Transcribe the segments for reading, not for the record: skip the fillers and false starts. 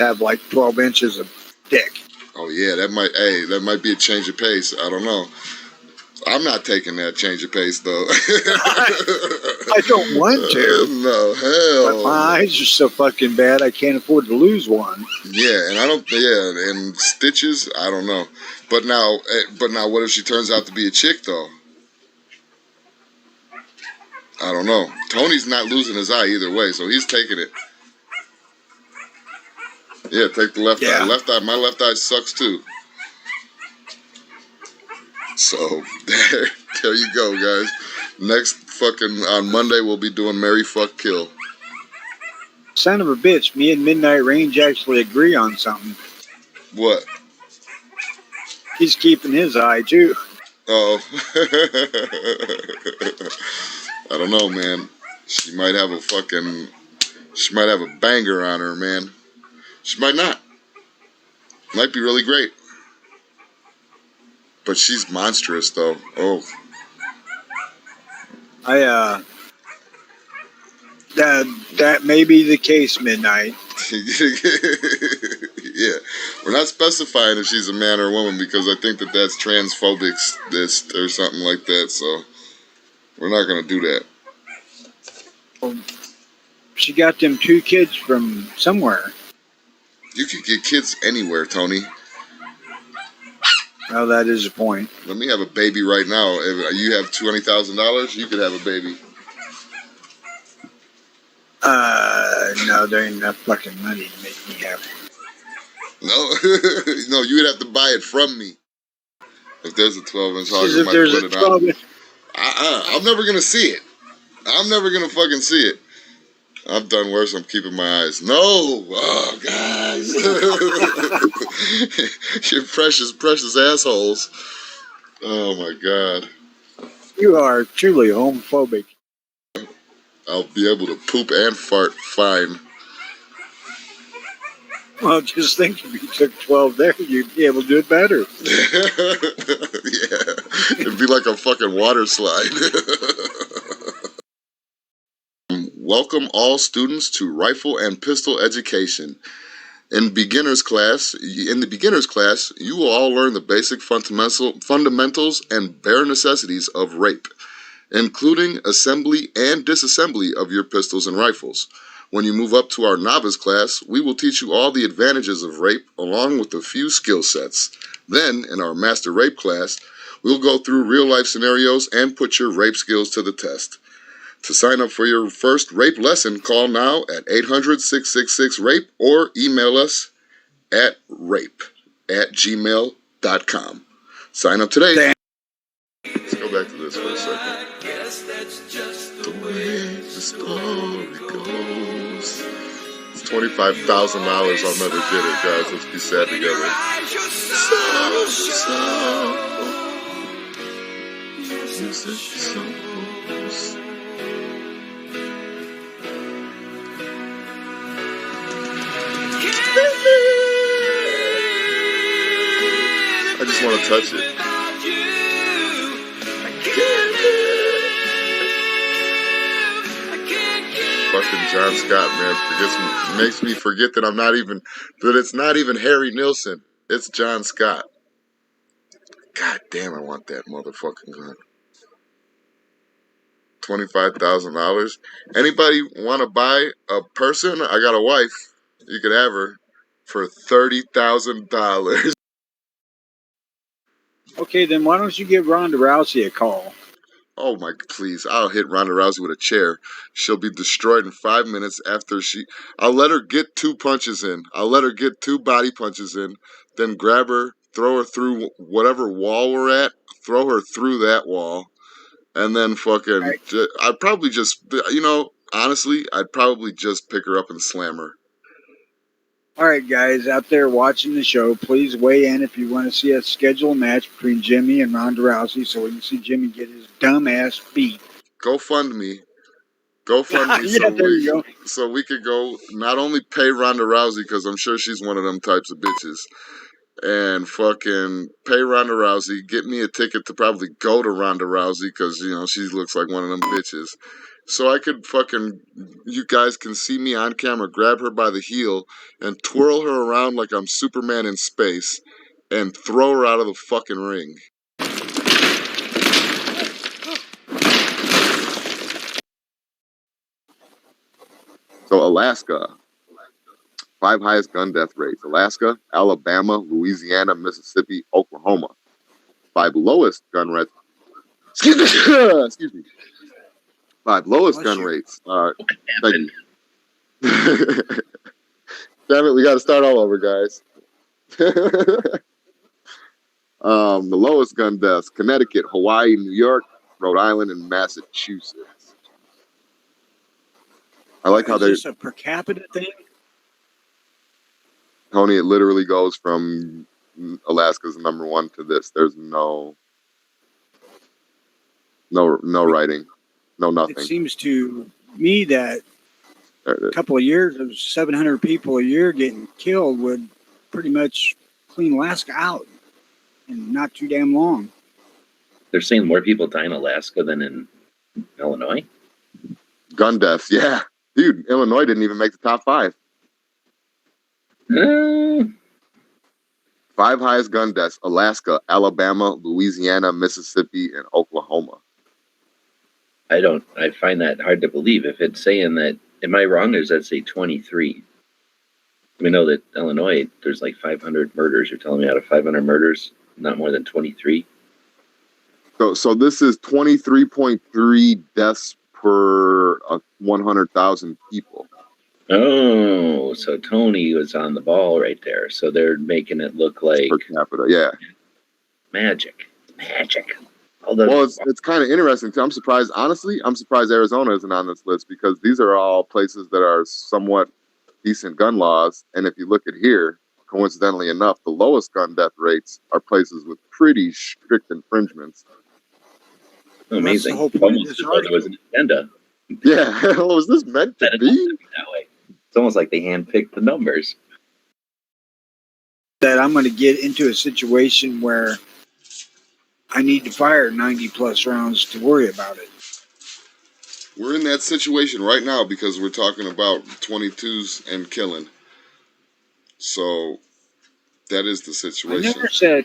have like 12 inches of dick. Oh yeah, that might be a change of pace. I don't know. I'm not taking that change of pace though. I don't want to. No, hell. But my eyes are so fucking bad, I can't afford to lose one. Yeah, and I don't. Yeah, and stitches. I don't know. But now, what if she turns out to be a chick though? I don't know. Tony's not losing his eye either way, so he's taking it. Yeah, take the left eye. Left eye. My left eye sucks too. So there you go, guys. Next fucking on Monday we'll be doing Marry, Fuck, Kill. Son of a bitch, me and Midnight Range actually agree on something. What? He's keeping his eye too. Oh. I don't know, man. She might have a banger on her, man. She might not. Might be really great. But she's monstrous, though. Oh. That may be the case, Midnight. Yeah. We're not specifying if she's a man or a woman because I think that's transphobic or something like that, so we're not going to do that. She got them 2 kids from somewhere. You could get kids anywhere, Tony. Well, that is a point. Let me have a baby right now. If you have $20,000, you could have a baby. No, there ain't enough fucking money to make me happy. No, no, you would have to buy it from me. If there's a 12-inch hog, If there's a 12-inch, I'm never gonna see it. I'm never gonna fucking see it. I've done worse. I'm keeping my eyes. No, oh guys, you're precious, precious assholes. Oh my god. You are truly homophobic. I'll be able to poop and fart fine. Well, just think if you took 12 there, you'd be able to do it better. Yeah, it'd be like a fucking water slide. Welcome all students to Rifle and Pistol Education. In the beginner's class, you will all learn the basic fundamentals and bare necessities of rape, including assembly and disassembly of your pistols and rifles. When you move up to our novice class, we will teach you all the advantages of rape along with a few skill sets. Then, in our master rape class, we'll go through real-life scenarios and put your rape skills to the test. To sign up for your first rape lesson, call now at 800-666-RAPE or email us at rape@gmail.com. Sign up today. Let's go back to this for a second. The way the story goes. It's $25,000. I'll never get it, guys. Let's be sad together. I just want to touch it. Fucking John Scott, man, makes me forget that it's not even Harry Nilsson. It's John Scott. God damn, I want that motherfucking gun. $25,000. Anybody want to buy a person? I got a wife. You could have her for $30,000. Okay, then why don't you give Ronda Rousey a call? Oh my, please. I'll hit Ronda Rousey with a chair. She'll be destroyed in 5 minutes after I'll let her get 2 punches in. I'll let her get 2 body punches in, then grab her, throw her through whatever wall we're at, throw her through that wall, and then fucking, right. I'd probably just, honestly, I'd probably just pick her up and slam her. All right, guys, out there watching the show, please weigh in if you want to see us schedule a match between Jimmy and Ronda Rousey so we can see Jimmy get his dumb ass beat. GoFundMe. Yeah, so we could go not only pay Ronda Rousey, because I'm sure she's one of them types of bitches, and fucking pay Ronda Rousey, get me a ticket to probably go to Ronda Rousey because, you know, she looks like one of them bitches. So I could fucking, you guys can see me on camera, grab her by the heel and twirl her around like I'm Superman in space and throw her out of the fucking ring. So Alaska, 5 highest gun death rates: Alaska, Alabama, Louisiana, Mississippi, Oklahoma. 5 lowest gun rates. Excuse me. 5 lowest gun rates. Thank you. Damn it, we got to start all over, guys. The lowest gun deaths: Connecticut, Hawaii, New York, Rhode Island, and Massachusetts. I like how Is this a per capita thing? Tony, it literally goes from Alaska's number 1 to this. There's no writing, no nothing. It seems to me that a couple of years of 700 people a year getting killed would pretty much clean Alaska out in not too damn long. They're saying more people die in Alaska than in Illinois? Gun deaths, yeah. Dude, Illinois didn't even make the top 5. 5 highest gun deaths: Alaska, Alabama, Louisiana, Mississippi, and Oklahoma. I find that hard to believe. If it's saying that, am I wrong, or does that say 23? We know that Illinois, there's like 500 murders. You're telling me out of 500 murders, not more than 23? So this is 23.3 deaths per 100,000 people. Oh, so Tony was on the ball right there. So they're making it look like per capita, yeah. Magic. Well, it's kind of interesting too. I'm surprised Arizona isn't on this list because these are all places that are somewhat decent gun laws. And if you look at here, coincidentally enough, the lowest gun death rates are places with pretty strict infringements. Amazing. Almost as though there was an agenda. Yeah, was this meant to be? That way. It's almost like they handpicked the numbers. That I'm going to get into a situation where I need to fire 90 plus rounds to worry about it. We're in that situation right now because we're talking about 22s and killing. So that is the situation. I never said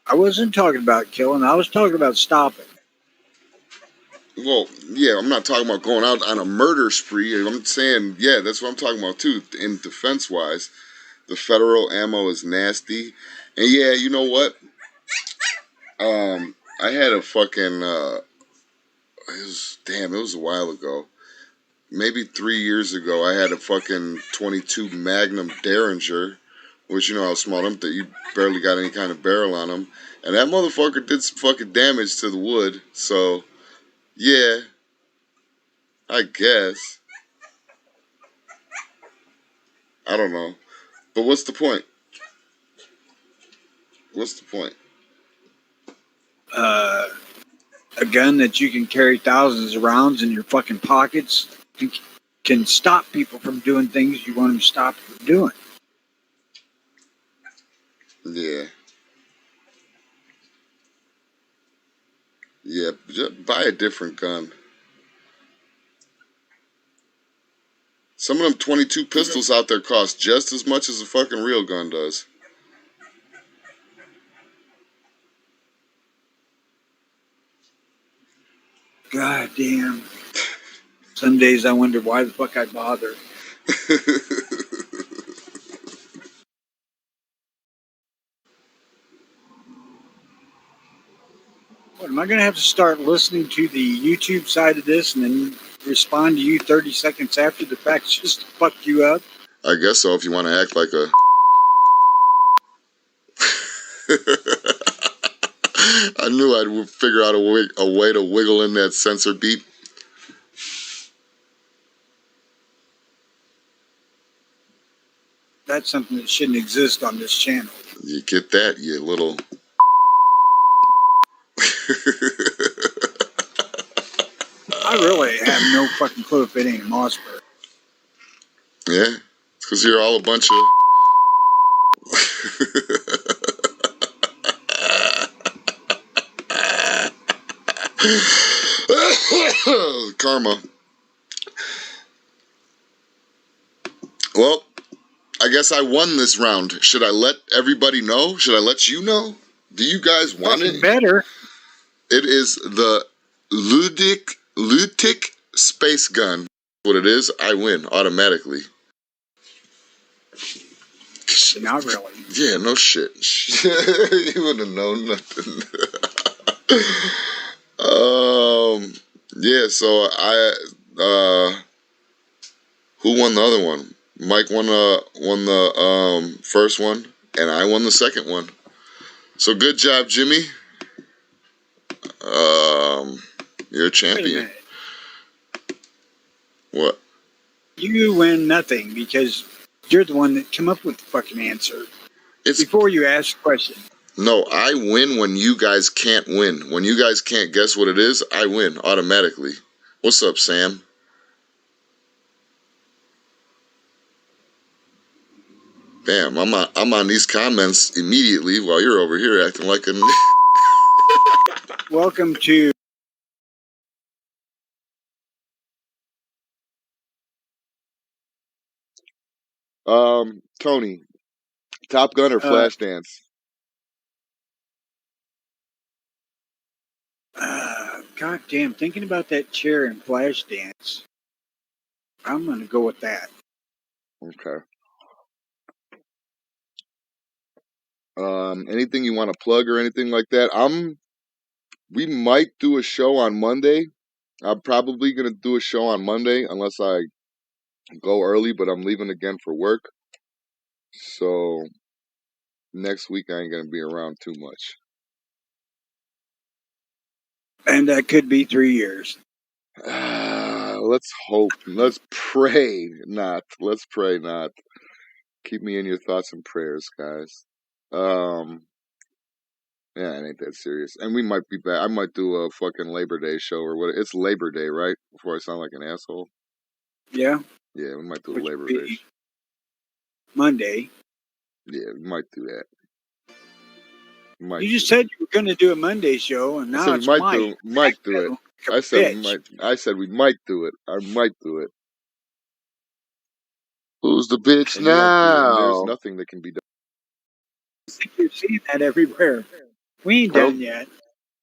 I wasn't talking about killing. I was talking about stopping. Well, yeah, I'm not talking about going out on a murder spree. I'm saying, yeah, that's what I'm talking about too. In defense-wise, the federal ammo is nasty, and yeah, you know what? I had a fucking. It was a while ago. Maybe 3 years ago, I had a fucking 22 Magnum Derringer, which you know how small them that you barely got any kind of barrel on them, and that motherfucker did some fucking damage to the wood. So, yeah. I guess. I don't know. But what's the point? What's the point? A gun that you can carry thousands of rounds in your fucking pockets can stop people from doing things you want them to stop from doing. Yeah. Yeah, just buy a different gun. Some of them 22 pistols out there cost just as much as a fucking real gun does. God damn. Some days I wonder why the fuck I bother. What, am I going to have to start listening to the YouTube side of this and then respond to you 30 seconds after the fact just to fuck you up? I guess so, if you want to act like a... I knew I'd figure out a way to wiggle in that censor beat. That's something that shouldn't exist on this channel. You get that, you little... I really have no fucking clue if it ain't Mossberg. Yeah, it's because you're all a bunch of... Karma. Well, I guess I won this round. Should I let everybody know? Should I let you know? Do you guys want it? Better. It is the Ludic Space Gun. What it is, I win automatically. Not really. Yeah, no shit. You wouldn't have known nothing. Yeah, so who won the other one? Mike won the first one, and I won the second one. So good job, Jimmy. You're a champion. Wait a minute. What? You win nothing because you're the one that came up with the fucking answer. Before you ask the question. No, I win when you guys can't win. When you guys can't guess what it is, I win automatically. What's up, Sam? Damn, I'm on these comments immediately while you're over here acting like a. Welcome to. Tony, Top Gun or Flashdance? God damn, thinking about that chair in Flashdance, I'm going to go with that. Okay. Anything you want to plug or anything like that? We might do a show on Monday. I'm probably going to do a show on Monday unless I go early, but I'm leaving again for work. So next week I ain't going to be around too much. And that could be 3 years. Let's hope. Let's pray not. Let's pray not. Keep me in your thoughts and prayers, guys. Yeah, it ain't that serious. And we might be back. I might do a fucking Labor Day show or what. It's Labor Day, right? Before I sound like an asshole. Yeah. Yeah, we might do a Labor Day. Monday. Yeah, we might do that. You just said you were going to do a Monday show, and now it's might do it. I said we might do it. I might do it. Who's the bitch now? There's nothing that can be done. I think you've seen that everywhere. We ain't done yet.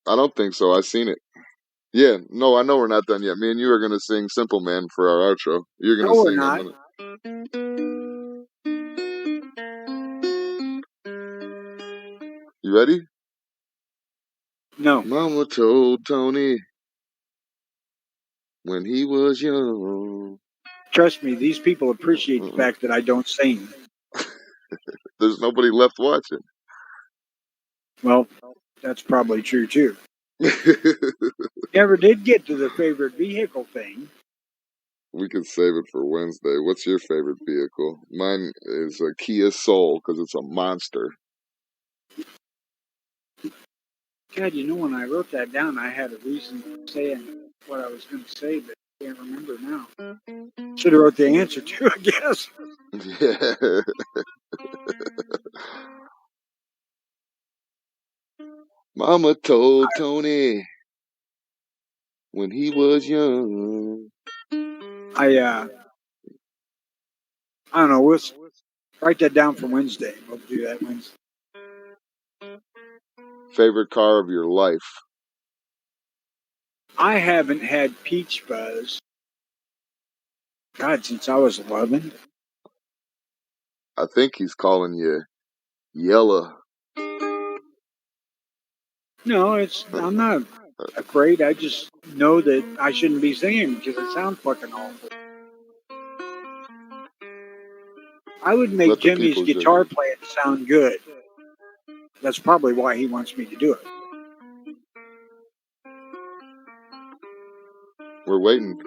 I don't think so. I've seen it. Yeah, no, I know we're not done yet. Me and you are going to sing Simple Man for our outro. You're going to sing. We're not. You ready? No. Mama told Tony when he was young. Trust me, these people appreciate the fact that I don't sing. There's nobody left watching. Well, that's probably true too. Never did get to the favorite vehicle thing. We can save it for Wednesday. What's your favorite vehicle? Mine is a Kia Soul because it's a monster. God, you know, when I wrote that down, I had a reason for saying what I was going to say, but I can't remember now. Should have wrote the answer too, I guess. Yeah. Mama told Tony when he was young. I don't know. We'll write that down for Wednesday. We'll do that Wednesday. Favorite car of your life? I haven't had Peach Fuzz, God, since I was 11. I think he's calling you Yella. No, I'm not afraid. I just know that I shouldn't be singing because it sounds fucking awful. I would make Jimmy's guitar playing sound good. That's probably why he wants me to do it. We're waiting.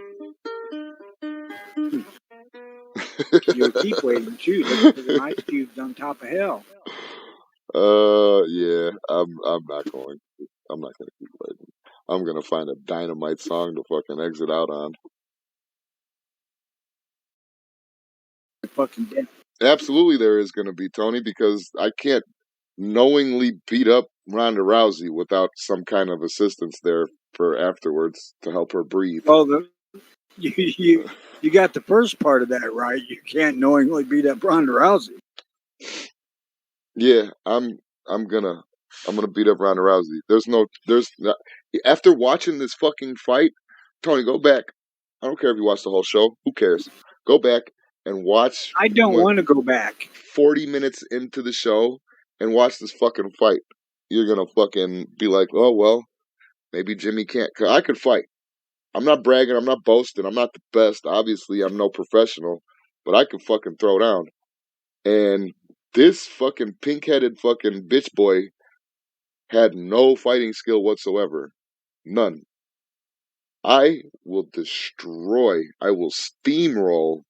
You'll keep waiting too. Look for the ice cubes on top of hell. Yeah, I'm not going to. I'm not going to keep waiting. I'm going to find a dynamite song to fucking exit out on. Fucking dead. Absolutely there is going to be, Tony, because I can't knowingly beat up Ronda Rousey without some kind of assistance there for afterwards to help her breathe. Well, you got the first part of that right. You can't knowingly beat up Ronda Rousey. Yeah, I'm gonna beat up Ronda Rousey. There's not, after watching this fucking fight, Tony, go back. I don't care if you watch the whole show. Who cares? Go back and watch I don't want to go back. 40 minutes into the show and watch this fucking fight. You're gonna fucking be like, oh well, maybe Jimmy can't. 'Cause I could fight. I'm not bragging. I'm not boasting. I'm not the best. Obviously, I'm no professional, but I can fucking throw down. And this fucking pink-headed fucking bitch boy had no fighting skill whatsoever. None. I will steamroll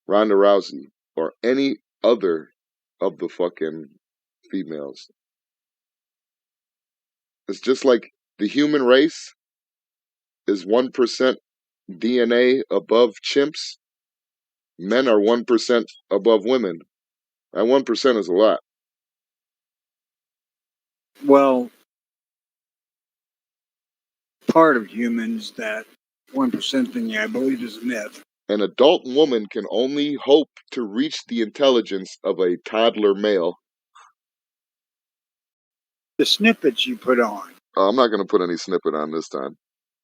Ronda Rousey or any other of the fucking females. It's just like the human race is 1% DNA above chimps. Men are 1% above women. That 1% is a lot. Well, part of humans, that 1% thing, I believe, is a myth. An adult woman can only hope to reach the intelligence of a toddler male. The snippets you put on. I'm not going to put any snippet on this time,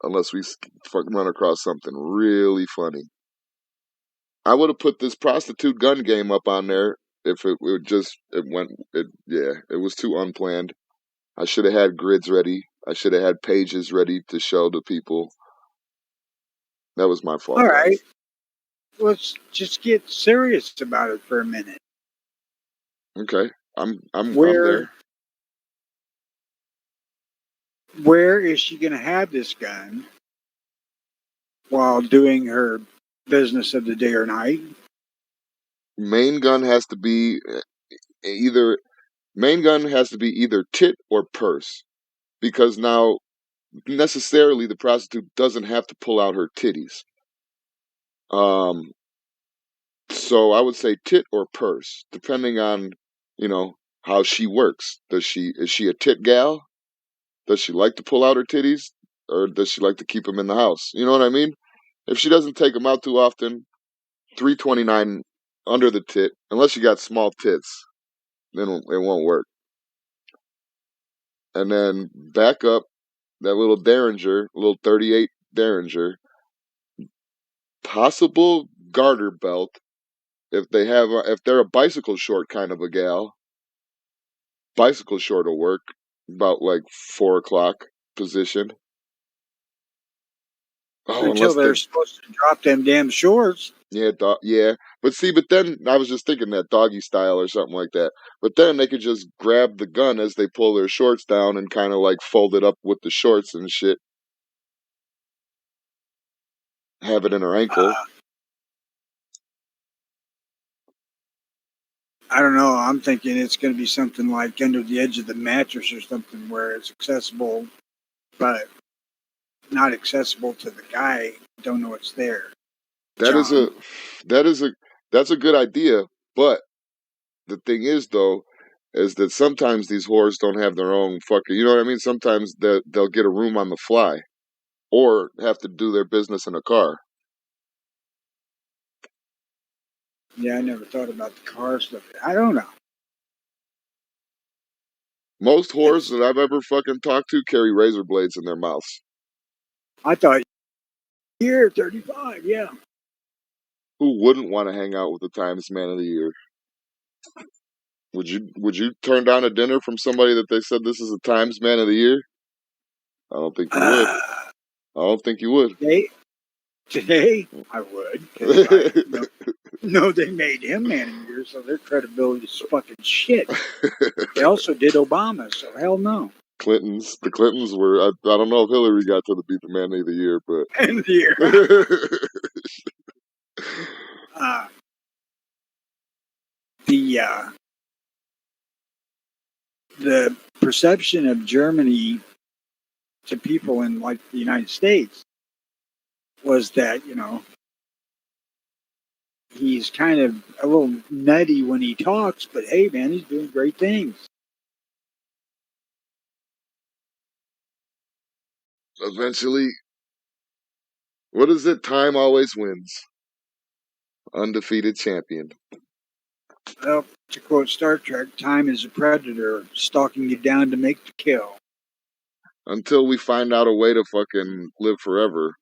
unless we fucking run across something really funny. I would have put this prostitute gun game up on there if it was too unplanned. I should have had grids ready. I should have had pages ready to show the people. That was my fault. All right. Let's just get serious about it for a minute. Okay. I'm Where there. Where is she going to have this gun while doing her business of the day or night? Main gun has to be either tit or purse, because now necessarily the prostitute doesn't have to pull out her titties. So I would say tit or purse, depending on, how she works. Is she a tit gal? Does she like to pull out her titties, or does she like to keep them in the house? You know what I mean? If she doesn't take them out too often, $3.29 under the tit, unless you got small tits, then it won't work. And then back up that little Derringer, little 38 Derringer, possible garter belt. If they're a bicycle short kind of a gal, bicycle short will work about like 4 o'clock position. Oh, Until they're supposed to drop them damn shorts. Yeah, but then I was just thinking that doggy style or something like that. But then they could just grab the gun as they pull their shorts down and kind of like fold it up with the shorts and shit. Have it in her ankle. I don't know. I'm thinking it's going to be something like under the edge of the mattress or something where it's accessible, but not accessible to the guy. Don't know it's there. That's a good idea. But the thing is, though, is that sometimes these whores don't have their own fucking. You know what I mean? Sometimes they'll get a room on the fly, or have to do their business in a car. Yeah, I never thought about the car stuff. I don't know. Most whores that I've ever fucking talked to carry razor blades in their mouths. I thought, year 35, yeah. Who wouldn't want to hang out with the Times Man of the Year? Would you turn down a dinner from somebody that they said this is a Times Man of the Year? I don't think you would. I don't think you would. Today, I would. No, they made him man of the year, so their credibility is fucking shit. They also did Obama, so hell no. The Clintons were. I don't know if Hillary got to be the man of the year, but Man of the year. The perception of Germany to people in like the United States was that, he's kind of a little nutty when he talks, but hey, man, he's doing great things. Eventually, what is it? Time always wins. Undefeated champion. Well, to quote Star Trek, time is a predator stalking you down to make the kill. Until we find out a way to fucking live forever.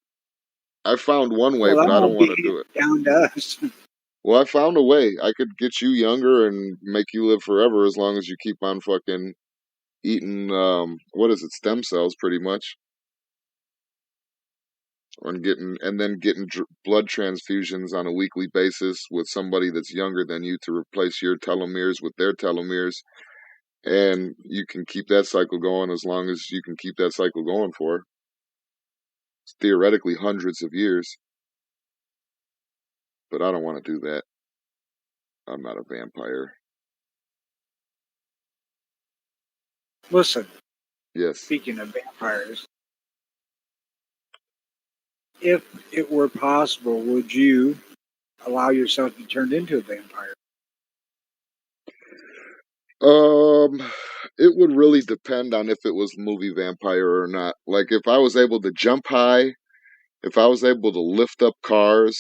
I found one way, Well, but that I don't won't want to be do it. down to us. Well, I found a way. I could get you younger and make you live forever as long as you keep on fucking eating, what is it, stem cells, pretty much. And then getting blood transfusions on a weekly basis with somebody that's younger than you to replace your telomeres with their telomeres. And you can keep that cycle going as long as you can keep that cycle going for. It's theoretically hundreds of years. But I don't want to do that. I'm not a vampire. Listen, Yes. speaking of vampires, if it were possible, would you allow yourself to be turned into a vampire? It would really depend on if it was movie vampire or not. Like if I was able to jump high, if I was able to lift up cars,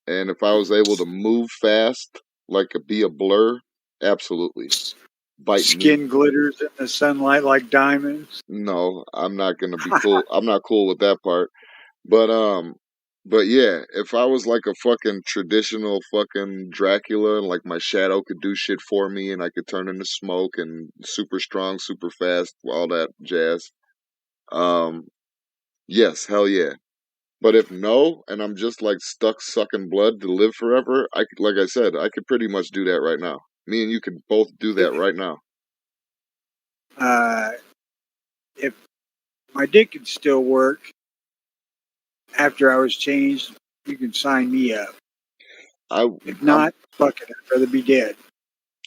and if I was able to move fast, like be a blur, absolutely. Bite Skin me. glitters in the sunlight like diamonds. No, I'm not gonna be cool. I'm not cool with that part. But yeah, if I was like a fucking traditional fucking Dracula and like my shadow could do shit for me and I could turn into smoke and super strong, super fast, all that jazz. Yes, hell yeah. But if no, and I'm just like stuck sucking blood to live forever, like I said, I could pretty much do that right now. Me and you could both do that right now. If my dick could still work after I was changed, you can sign me up. If not, fuck it, I'd rather be dead.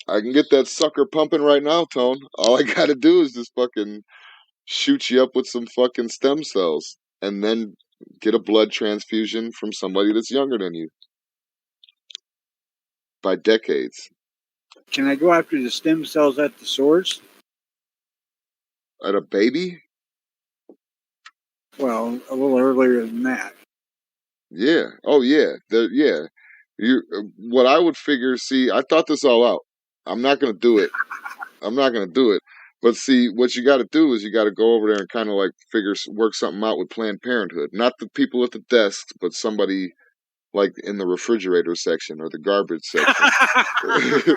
I can get that sucker pumping right now, Tone. All I gotta do is just fucking shoot you up with some fucking stem cells and then get a blood transfusion from somebody that's younger than you by decades. Can I go after the stem cells at the source? At a baby? Well, a little earlier than that. Yeah. Oh yeah. Yeah. What I would figure. See, I thought this all out. I'm not gonna do it. But see, what you got to do is you got to go over there and kind of like work something out with Planned Parenthood. Not the people at the desks, but somebody like in the refrigerator section or the garbage section.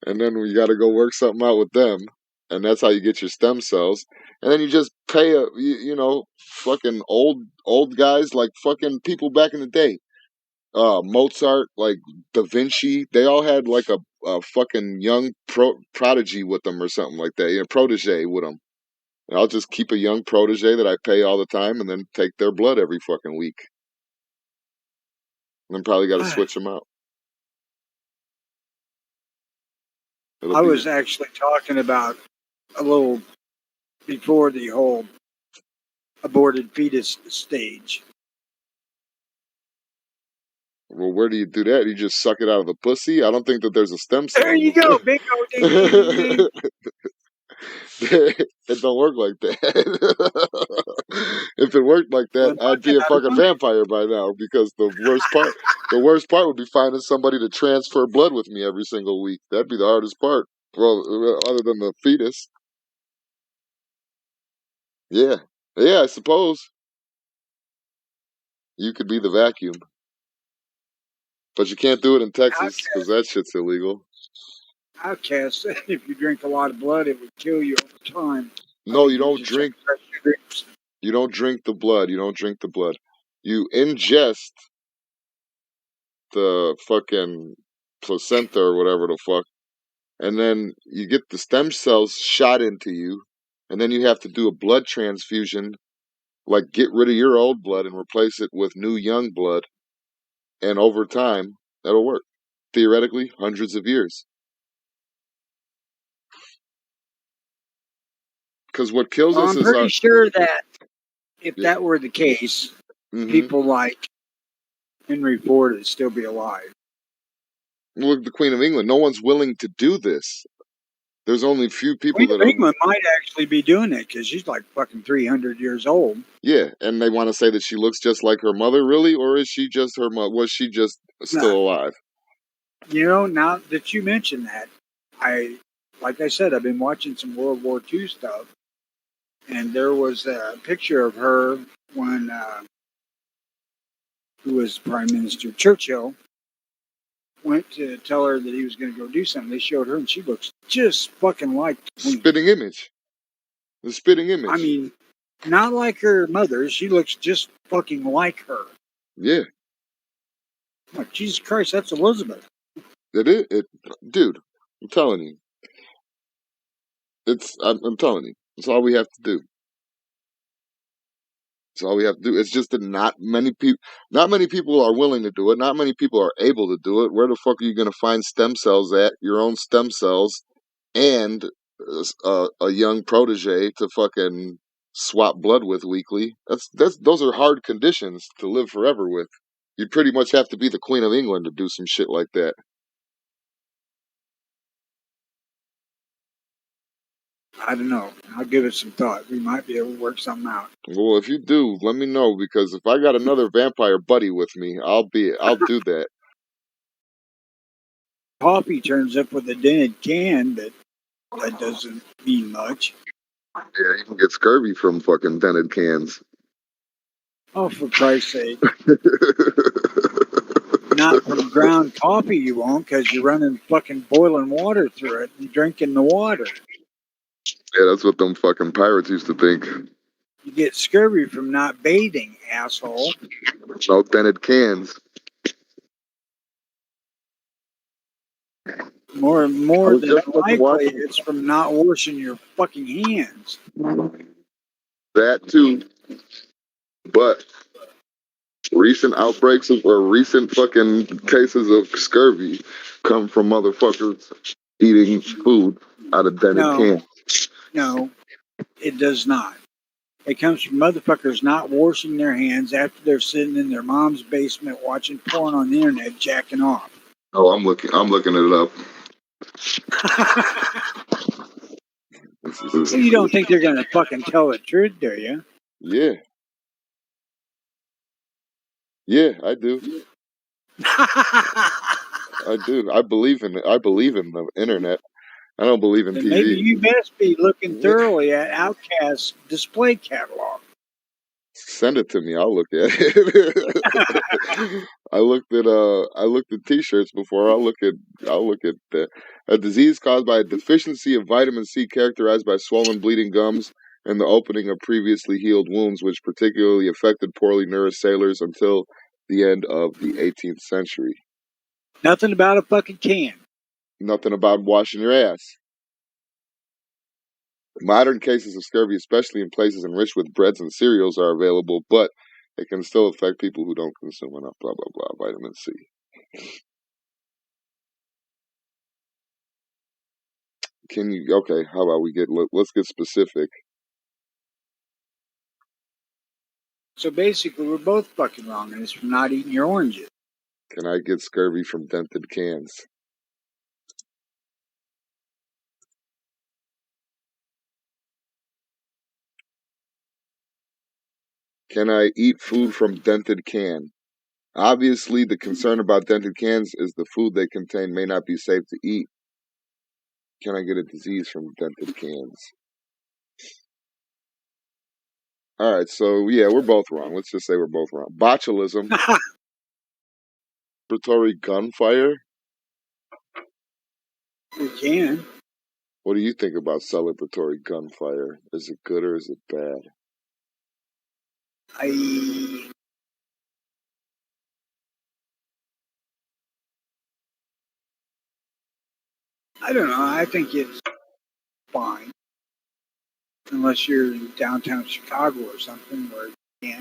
And then we got to go work something out with them, and that's how you get your stem cells. And then you just pay fucking old guys like fucking people back in the day. Mozart, like Da Vinci, they all had like a fucking young prodigy with them or something like that, protege with them. And I'll just keep a young protege that I pay all the time, and then take their blood every fucking week. And then probably got to switch them out. I was actually talking about a little before the whole aborted fetus stage. Well, where do you do that? You just suck it out of the pussy? I don't think that there's a stem cell. There you go, bingo, ding, ding, ding, ding. It don't work like that. If it worked like that, I'd be a fucking vampire by now. Because the worst part would be finding somebody to transfer blood with me every single week. That'd be the hardest part. Well, other than the fetus. Yeah, I suppose you could be the vacuum, but you can't do it in Texas because that shit's illegal. Outcast, if you drink a lot of blood, it would kill you over time. No, you don't drink. You don't drink the blood. You don't drink the blood. You ingest the fucking placenta or whatever the fuck, and then you get the stem cells shot into you, and then you have to do a blood transfusion, like get rid of your old blood and replace it with new young blood, and over time, that'll work. Theoretically, hundreds of years. Because what kills us I'm is pretty sure that if that were the case, people like Henry Ford would still be alive. Look at the Queen of England. No one's willing to do this. There's only few people Queen that of are. England might actually be doing it because she's like fucking 300 years old. Yeah, and they want to say that she looks just like her mother, really, or is she just her mother? Was she just still alive? Now that you mention that, like I said, I've been watching some World War II stuff, and there was a picture of her when who was Prime Minister Churchill went to tell her that he was going to go do something. They showed her, and she looks just fucking like the Queen. Spitting image. The spitting image. I mean, not like her mother. She looks just fucking like her. Yeah. Like, Jesus Christ, that's Elizabeth. It is. Dude, I'm telling you. I'm telling you. That's all we have to do. That's all we have to do. It's just that not many people are willing to do it. Not many people are able to do it. Where the fuck are you going to find stem cells at? Your own stem cells and a young protege to fucking swap blood with weekly. Those are hard conditions to live forever with. You pretty much have to be the Queen of England to do some shit like that. I don't know. I'll give it some thought. We might be able to work something out. Well, if you do, let me know, because if I got another vampire buddy with me, I'll do that. Coffee turns up with a dented can, but that doesn't mean much. Yeah, you can get scurvy from fucking dented cans. Oh, for Christ's sake. Not from ground coffee you won't, because you're running fucking boiling water through it and drinking the water. Yeah, that's what them fucking pirates used to think. You get scurvy from not bathing, asshole. No dented cans. More than likely, it's from not washing your fucking hands. That too. But recent outbreaks or recent fucking cases of scurvy come from motherfuckers eating food out of dented cans. No, it does not. It comes from motherfuckers not washing their hands after they're sitting in their mom's basement watching porn on the internet, jacking off. Oh, I'm looking it up. So you don't think they're gonna fucking tell the truth, do you? Yeah. Yeah, I do. I do. I believe in it. I believe in the internet. I don't believe in Then TV. maybe you best be looking thoroughly at Outcast's display catalog. Send it to me. I'll look at it. I looked at T-shirts before. I'll look at a disease caused by a deficiency of vitamin C, characterized by swollen, bleeding gums and the opening of previously healed wounds, which particularly affected poorly nourished sailors until the end of the 18th century. Nothing about a fucking can. Nothing about washing your ass. Modern cases of scurvy, especially in places enriched with breads and cereals, are available, but it can still affect people who don't consume enough blah blah blah vitamin C. Okay, how about let's get specific. So basically we're both fucking wrong, and it's from not eating your oranges. Can I get scurvy from dented cans? Can I eat food from dented can? Obviously, the concern about dented cans is the food they contain may not be safe to eat. Can I get a disease from dented cans? All right, so yeah, we're both wrong. Let's just say we're both wrong. Botulism. Celebratory gunfire? We can. What do you think about celebratory gunfire? Is it good or is it bad? I don't know. I think it's fine. Unless you're in downtown Chicago or something where you can't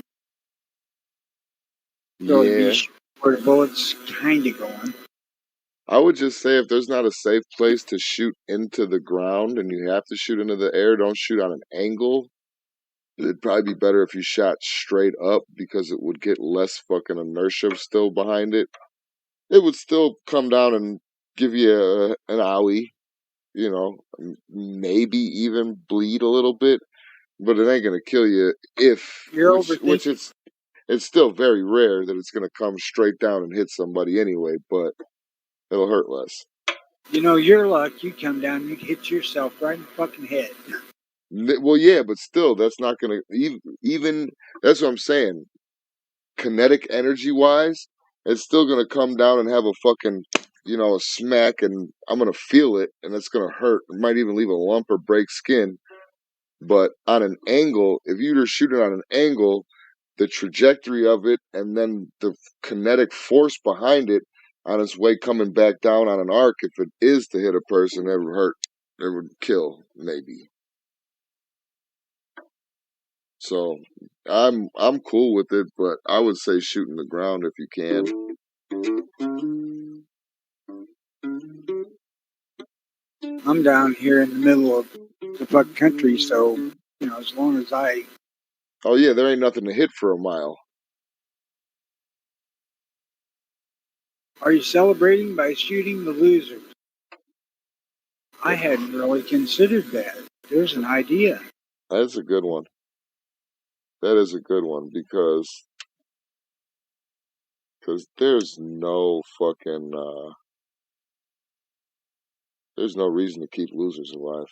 really be where the bullets kind of going. I would just say if there's not a safe place to shoot into the ground and you have to shoot into the air, don't shoot on an angle. It'd probably be better if you shot straight up because it would get less fucking inertia still behind it. It would still come down and give you an owie. maybe even bleed a little bit, but it ain't gonna kill you You're which overthinking. it's still very rare that it's gonna come straight down and hit somebody anyway, but it'll hurt less. Your luck, you come down, you hit yourself right in the fucking head. Well, yeah, but still, that's not gonna even. That's what I'm saying. Kinetic energy wise, it's still gonna come down and have a fucking, a smack, and I'm gonna feel it, and it's gonna hurt. It might even leave a lump or break skin. But on an angle, if you're shooting on an angle, the trajectory of it, and then the kinetic force behind it on its way coming back down on an arc, if it is to hit a person, it would hurt. It would kill, maybe. So I'm cool with it, but I would say shooting the ground if you can. I'm down here in the middle of the fucking country, so as long as Oh yeah, there ain't nothing to hit for a mile. Are you celebrating by shooting the losers? I hadn't really considered that. There's an idea. That's a good one. That is a good one because there's no fucking there's no reason to keep losers alive.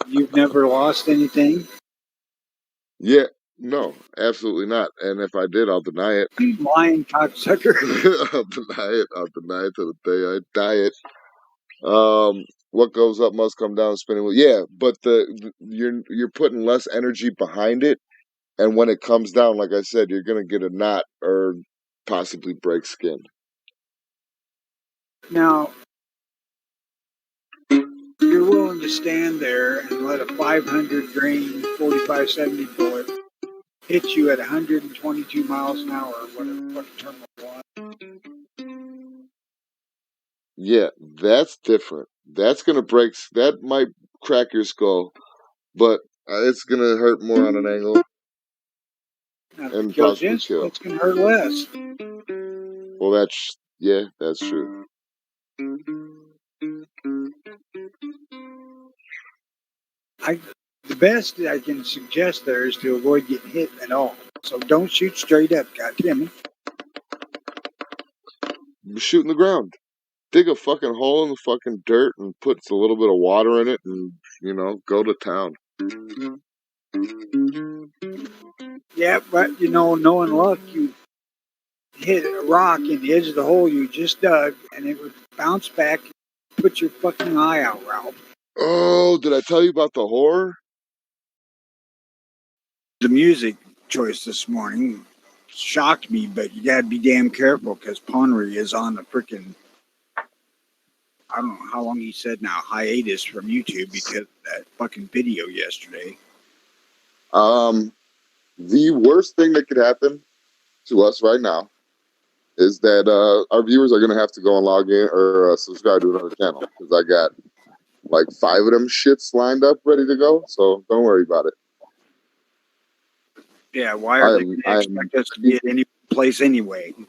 You've never lost anything? Yeah, no, absolutely not. And if I did, I'll deny it. You lying cocksucker. I'll deny it. I'll deny it till the day I die it. What goes up must come down spinning wheel. Yeah, but you're putting less energy behind it, and when it comes down, like I said, you're gonna get a knot or possibly break skin. Now, you're willing to stand there and let a 500 grain 4570 bullet hit you at 122 miles an hour, or whatever the fucking terminal was. Yeah, that's different. That's gonna break. That might crack your skull, but it's gonna hurt more on an angle Now, and if it possibly kills you, kill. it's going to hurt less. Well, that's true. The best I can suggest there is to avoid getting hit at all. So don't shoot straight up, goddammit. Shoot in the ground. Dig a fucking hole in the fucking dirt and put a little bit of water in it, and go to town. Yeah, but knowing luck, you hit a rock in the edge of the hole you just dug, and it would bounce back, put your fucking eye out, Ralph. Oh, did I tell you about the horror? The music choice this morning shocked me, but you gotta be damn careful because Ponry is on the freaking, I don't know how long he said now, hiatus from YouTube because of that fucking video yesterday. The worst thing that could happen to us right now is that our viewers are going to have to go and log in or subscribe to another channel because I got like 5 of them shits lined up ready to go. So don't worry about it. Yeah, why are they going to expect us to be at any place anyway? I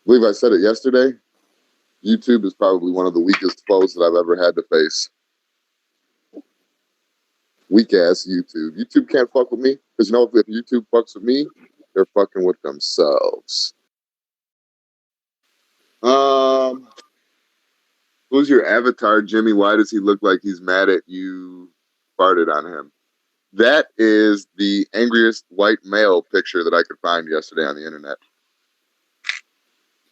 believe I said it yesterday. YouTube is probably one of the weakest foes that I've ever had to face. Weak ass YouTube. YouTube can't fuck with me because if YouTube fucks with me, they're fucking with themselves. Who's your avatar, Jimmy? Why does he look like he's mad at you? Farted on him. That is the angriest white male picture that I could find yesterday on the internet.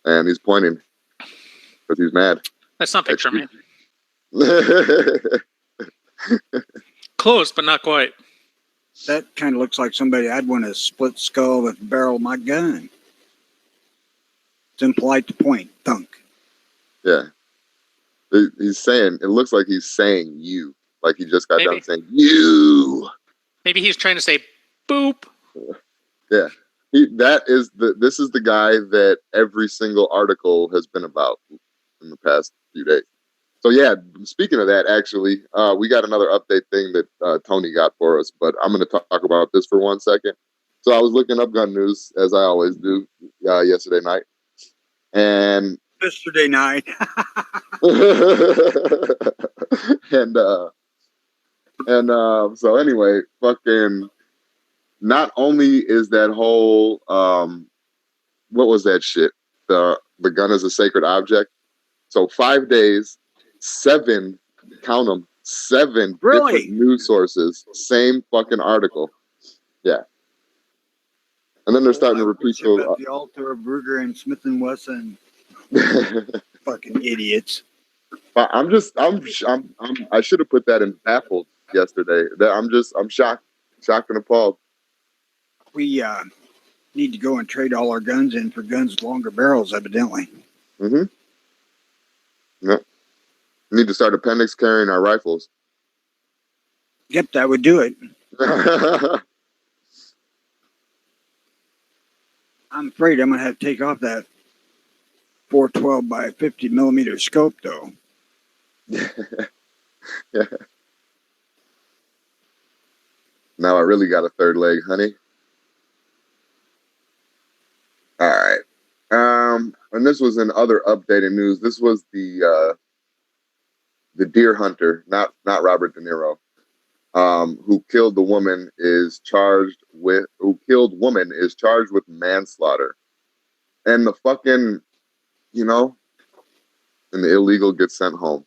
And he's pointing because he's mad. That's not picture me. Close, but not quite. That kind of looks like somebody I'd want to split skull with the barrel of my gun. It's impolite to point. Thunk. Yeah. He's saying, it looks like he's saying you. Like he just got done saying you. Maybe he's trying to say boop. Yeah. This is the guy that every single article has been about in the past few days. So yeah, speaking of that, actually, we got another update thing that Tony got for us, but I'm going to talk about this for 1 second. So I was looking up gun news, as I always do, yesterday night. And yesterday night. So anyway, fucking. Not only is that whole what was that shit? The gun is a sacred object. So 5 days, 7, count them, 7 Really? different news sources, same fucking article. Yeah. And then they're starting to repeat those. At the altar of Ruger and Smith and Wesson. Fucking idiots. I should have put that in baffled yesterday. I'm shocked and appalled. We need to go and trade all our guns in for guns with longer barrels, evidently. Mm-hmm. Yep. We need to start appendix carrying our rifles. Yep, that would do it. I'm afraid I'm going to have to take off that 412 by 50 millimeter scope, though. Yeah. Now I really got a third leg, honey. All right. And this was in other updated news. This was the deer hunter, not Robert De Niro, who killed the woman is charged with manslaughter. And the fucking, and the illegal gets sent home.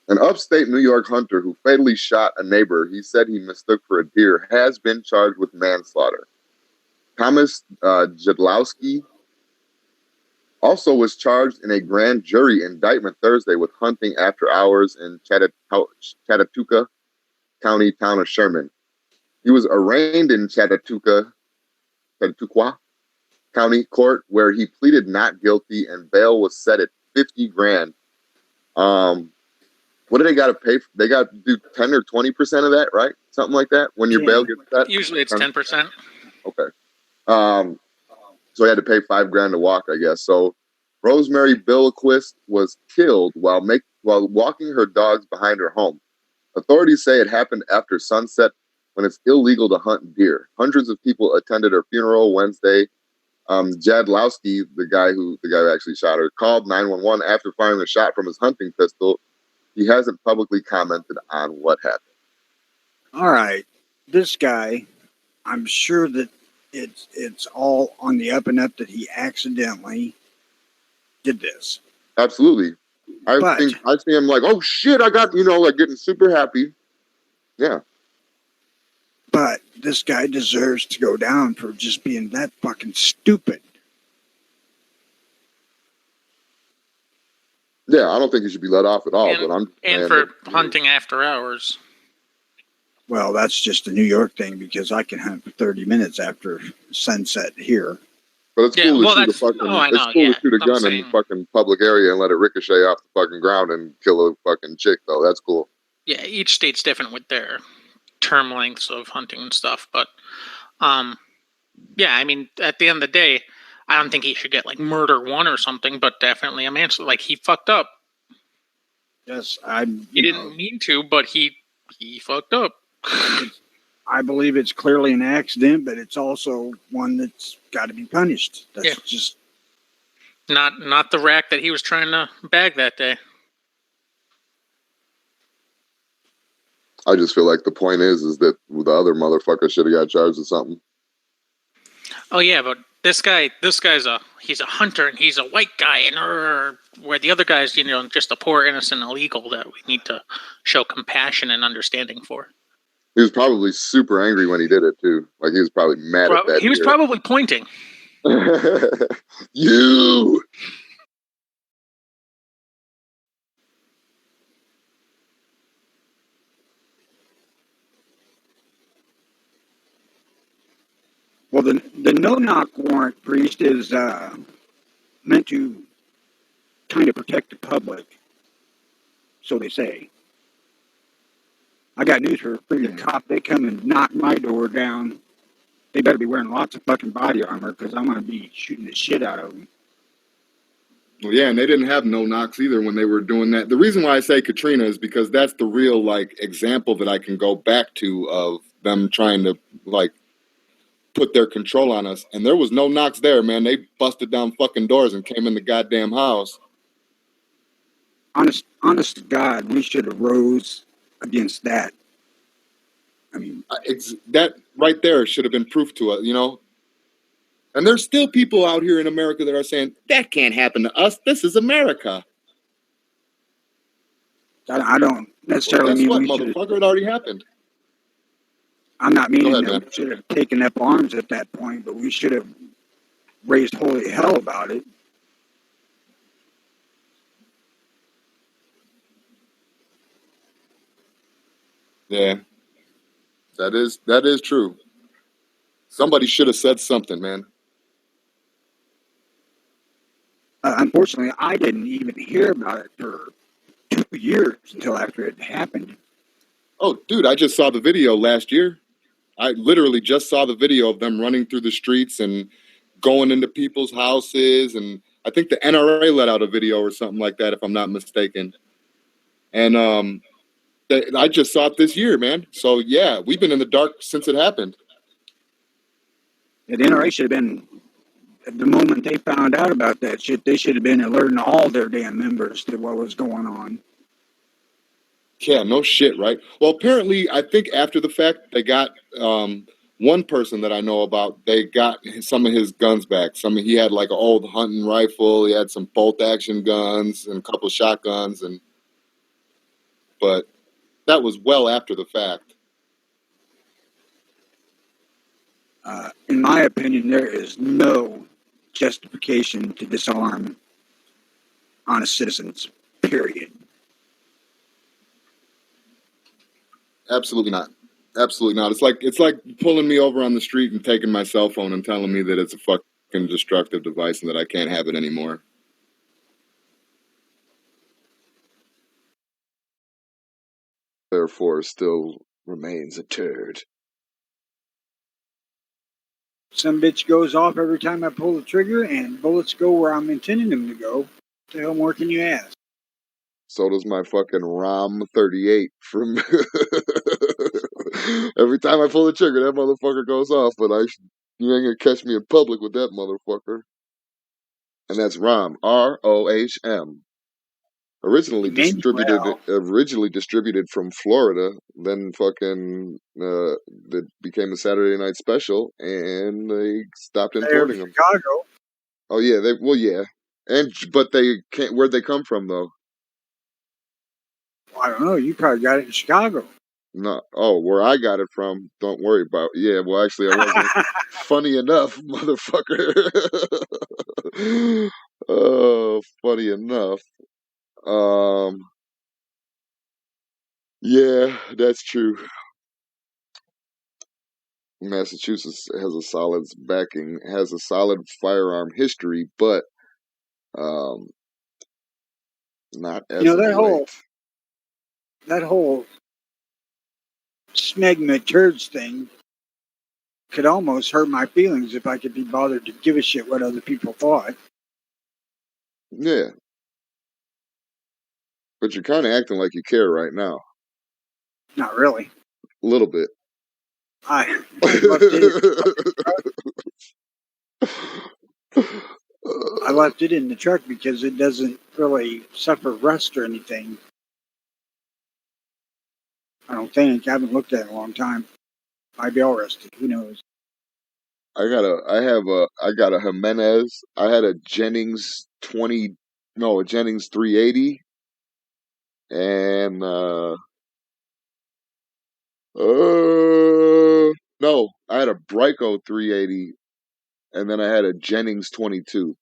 An upstate New York hunter who fatally shot a neighbor he said he mistook for a deer has been charged with manslaughter. Thomas Jedlowski also was charged in a grand jury indictment Thursday with hunting after hours in Chattahoochee County town of Sherman. He was arraigned in Chattahoochee County Court, where he pleaded not guilty and bail was set at $50,000. What do they got to pay? They got to do 10 or 20% of that, right? Something like that. When your bail gets set. Usually it's 10%. Okay. So he had to pay $5,000 to walk, I guess. So Rosemary Billiquist was killed while walking her dogs behind her home. Authorities say it happened after sunset when it's illegal to hunt deer. Hundreds of people attended her funeral Wednesday. Jadlowski, the guy who actually shot her, called 911 after firing a shot from his hunting pistol. He hasn't publicly commented on what happened. All right. This guy, I'm sure that it's all on the up and up that he accidentally did this. Absolutely. I see him like, oh shit, I got, like getting super happy. Yeah. But this guy deserves to go down for just being that fucking stupid. Yeah, I don't think he should be let off at all. And for hunting after hours. Well, that's just a New York thing because I can hunt for 30 minutes after sunset here. But it's cool to shoot a gun in the fucking public area and let it ricochet off the fucking ground and kill a fucking chick, though. That's cool. Yeah, each state's different with their term lengths of hunting and stuff. But, yeah, I mean, at the end of the day, I don't think he should get, like, murder 1 or something, but definitely a manslaughter. Like, he fucked up. Yes, he didn't mean to, but he fucked up. I believe it's clearly an accident, but it's also one that's got to be punished. That's just not the rack that he was trying to bag that day. I just feel like the point is that the other motherfucker should have got charged with something. Oh yeah, but this guy's he's a hunter and he's a white guy, and where the other guy's just a poor innocent illegal that we need to show compassion and understanding for. He was probably super angry when he did it too. Like he was probably mad at that. He was probably pointing. You. Well, the no-knock warrant, Priest, is meant to kind of protect the public. So they say. I got news for a freaking cop. They come and knock my door down. They better be wearing lots of fucking body armor because I'm going to be shooting the shit out of them. Well, yeah, and they didn't have no knocks either when they were doing that. The reason why I say Katrina is because that's the real, example that I can go back to of them trying to, put their control on us. And there was no knocks there, man. They busted down fucking doors and came in the goddamn house. Honest to God, we should have rose against that. I mean, that right there should have been proof to us, you know. And there's still people out here in America that are saying that can't happen to us. This is America. I don't necessarily mean what, we should. Motherfucker, it already happened. I'm not meaning ahead, that man. we should have taken up arms at that point, but we should have raised holy hell about it. Yeah, that is true. Somebody should have said something, man. Unfortunately, I didn't even hear about it for 2 years until after it happened. Oh, dude, I just saw the video last year. I literally just saw the video of them running through the streets and going into people's houses. And I think the NRA let out a video or something like that, if I'm not mistaken. And I just saw it this year, man. So, yeah, we've been in the dark since it happened. The NRA should have been, the moment they found out about that shit, they should have been alerting all their damn members to what was going on. Yeah, no shit, right? Well, apparently, I think after the fact, they got one person that I know about. They got some of his guns back. He had like an old hunting rifle. He had some bolt action guns and a couple of shotguns, but that was well after the fact. In my opinion, there is no justification to disarm honest citizens, period. Absolutely not. Absolutely not. It's like pulling me over on the street and taking my cell phone and telling me that it's a fucking destructive device and that I can't have it anymore. Therefore, still remains a turd. Some bitch goes off every time I pull the trigger, and bullets go where I'm intending them to go. What the hell more can you ask? So does my fucking ROM 38 from every time I pull the trigger, that motherfucker goes off, but you ain't gonna catch me in public with that motherfucker. And that's ROM, ROHM. Originally distributed from Florida, then fucking it became a Saturday night special, and they stopped importing them. Chicago. Oh yeah, but they can't. Where'd they come from though? I don't know. You probably got it in Chicago. No, where I got it from, don't worry about. Yeah, well, actually, I wasn't. Funny enough, motherfucker. Oh, funny enough. Yeah, that's true. Massachusetts has a solid firearm history, but not as of late. That whole smegma turds thing could almost hurt my feelings if I could be bothered to give a shit what other people thought. Yeah. But you're kind of acting like you care right now. Not really. A little bit. I left it in the truck because it doesn't really suffer rust or anything. I don't think. I haven't looked at it in a long time. Might be all rusted. Who knows? I got a Jimenez. I had a Jennings 380. And no, I had a Brico 380, and then I had a Jennings 22.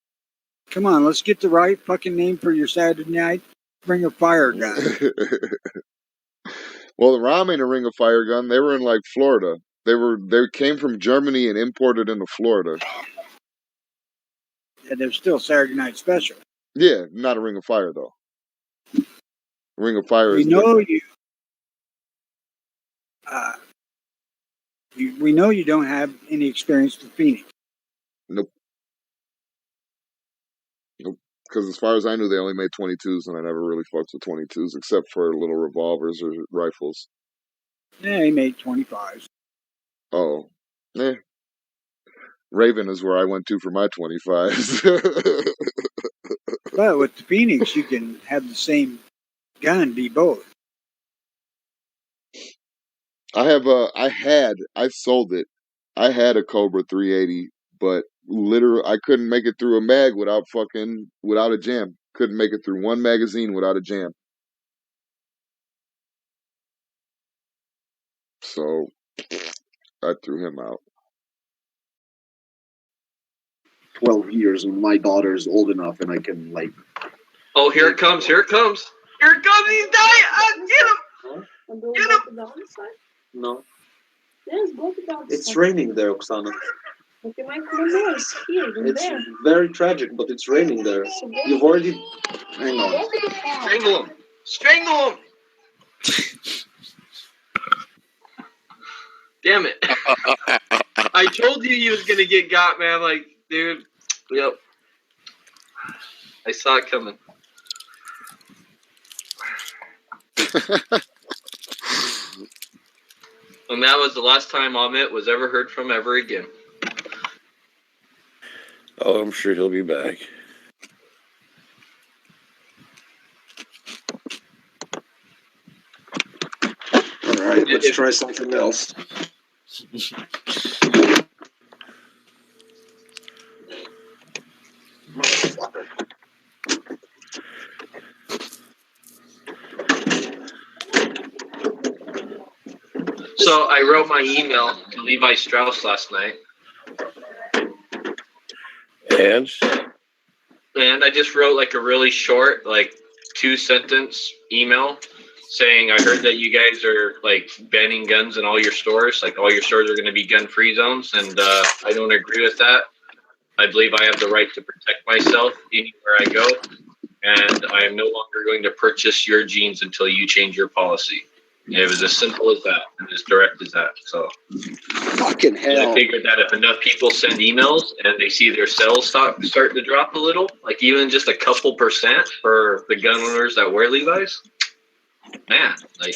Come on, let's get the right fucking name for your Saturday night Ring of Fire gun. Well, the ROM ain't a Ring of Fire gun. They were in like Florida. They came from Germany and imported into Florida. Yeah, they're still Saturday Night Special. Yeah, not a Ring of Fire though. Ring of Fire is different. We know you don't have any experience with Phoenix. Nope. Because as far as I knew, they only made 22s, and I never really fucked with 22s except for little revolvers or rifles. Yeah, he made 25s. Oh, yeah. Raven is where I went to for my 25s. But with the Phoenix, you can have the same gun be both. I sold it. I had a Cobra 380, but literally I couldn't make it through a mag without a jam. Couldn't make it through one magazine without a jam. So I threw him out. 12 years when my daughter is old enough and I can like. Oh, here it comes! Here it comes! Here it comes! He's dying! Get him! Get him! No. Yes, both the dogs. It's raining there, Oksana. But you might come there. Here, It's there. very tragic, but it's raining there. You've already. Hang on. Strangle him! Strangle him! Damn it! I told you he was gonna get got, man. Like, dude. Yep. I saw it coming. And that was the last time Amit was ever heard from ever again. Oh, I'm sure he'll be back. All right, let's try something else. So I wrote my email to Levi Strauss last night. And I just wrote like a really short, like 2-sentence email saying, I heard that you guys are like banning guns in all your stores. Like all your stores are going to be gun-free zones. And I don't agree with that. I believe I have the right to protect myself anywhere I go. And I am no longer going to purchase your jeans until you change your policy. And it was as simple as that and as direct as that. So Fucking and hell. I figured that if enough people send emails and they see their sales start to drop a little, like even just a couple percent for the gun owners that wear Levi's, man, like,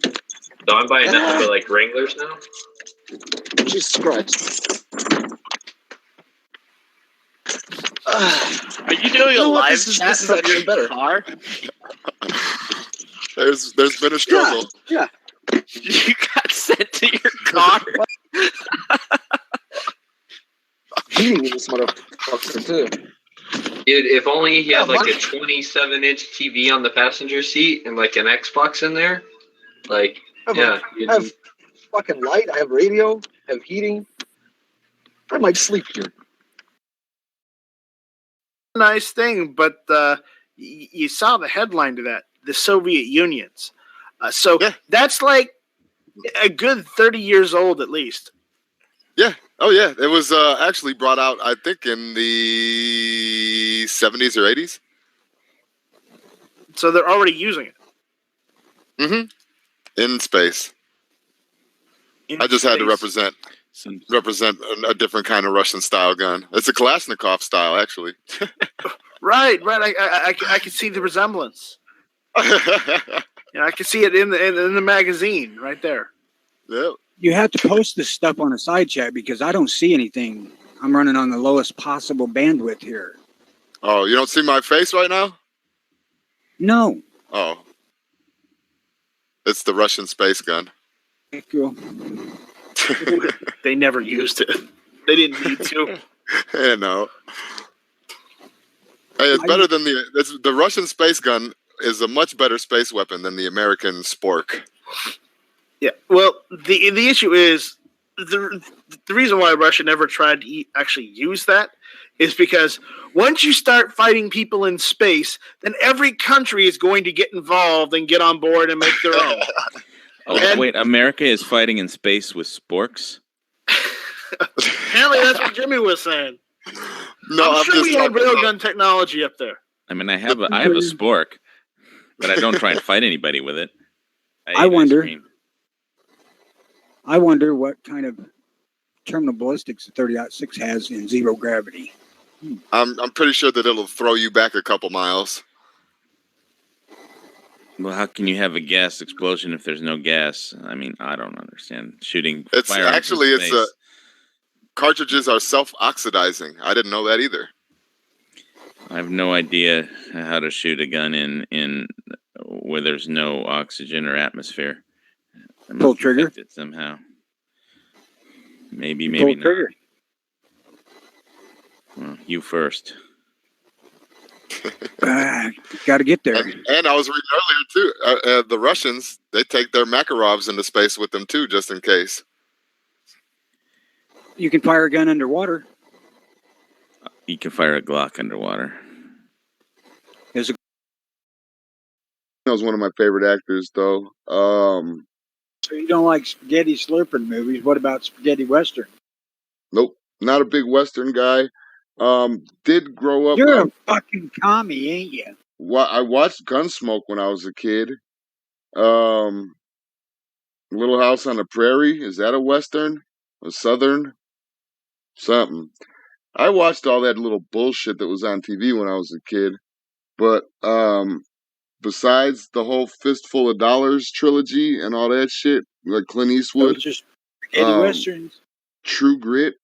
so I'm buying nothing but like Wranglers now. Jesus Christ. Are you doing a live chat this is from actually your better. car? There's been a struggle. Yeah. You got sent to your car. Heating in this motherfucker too. Dude, if only he had like a 27-inch TV on the passenger seat and like an Xbox in there, like, yeah. I have fucking light, I have radio, I have heating. I might sleep here. Nice thing, but you saw the headline to that, the Soviet Union's. That's like a good 30 years old at least. Yeah. Oh, yeah. It was actually brought out, I think, in the 70s or 80s. So they're already using it. Mm-hmm. In space. I just had to represent a different kind of Russian style gun. It's a Kalashnikov style, actually. Right. I can see the resemblance. I can see it in the magazine right there. Yep. You have to post this stuff on a side chat because I don't see anything. I'm running on the lowest possible bandwidth here. Oh, you don't see my face right now? No. Oh. It's the Russian space gun. Cool. They never used it. They didn't need to. I know. Hey, it's better than the Russian space gun is a much better space weapon than the American Spork. Yeah. Well, the issue is the reason why Russia never tried to actually use that is because once you start fighting people in space, then every country is going to get involved and get on board and make their own. Wait, America is fighting in space with sporks? Apparently, that's what Jimmy was saying. No, I'm sure just we had railgun technology up there. I mean, I have a spork, but I don't try and fight anybody with it. I wonder what kind of terminal ballistics the 30-06 has in zero gravity. I'm pretty sure that it'll throw you back a couple miles. Well, how can you have a gas explosion if there's no gas? I mean, I don't understand. Shooting. It's firearms actually in space. cartridges are self-oxidizing. I didn't know that either. I have no idea how to shoot a gun in where there's no oxygen or atmosphere. I must Pull trigger. affect it somehow. Maybe, You maybe pull not. trigger. Well, you first. Got to get there. And I was reading earlier too. The Russians, they take their Makarovs into space with them too, just in case. You can fire a gun underwater. You can fire a Glock underwater. There's a That was one of my favorite actors, though. So you don't like spaghetti slurping movies? What about spaghetti western? Nope, not a big Western guy. Did grow up. You're a fucking commie, ain't you? I watched Gunsmoke when I was a kid. Little House on the Prairie, is that a Western? A Southern? Something. I watched all that little bullshit that was on TV when I was a kid. But besides the whole Fistful of Dollars trilogy and all that shit, like Clint Eastwood, Those are spaghetti westerns. True Grit.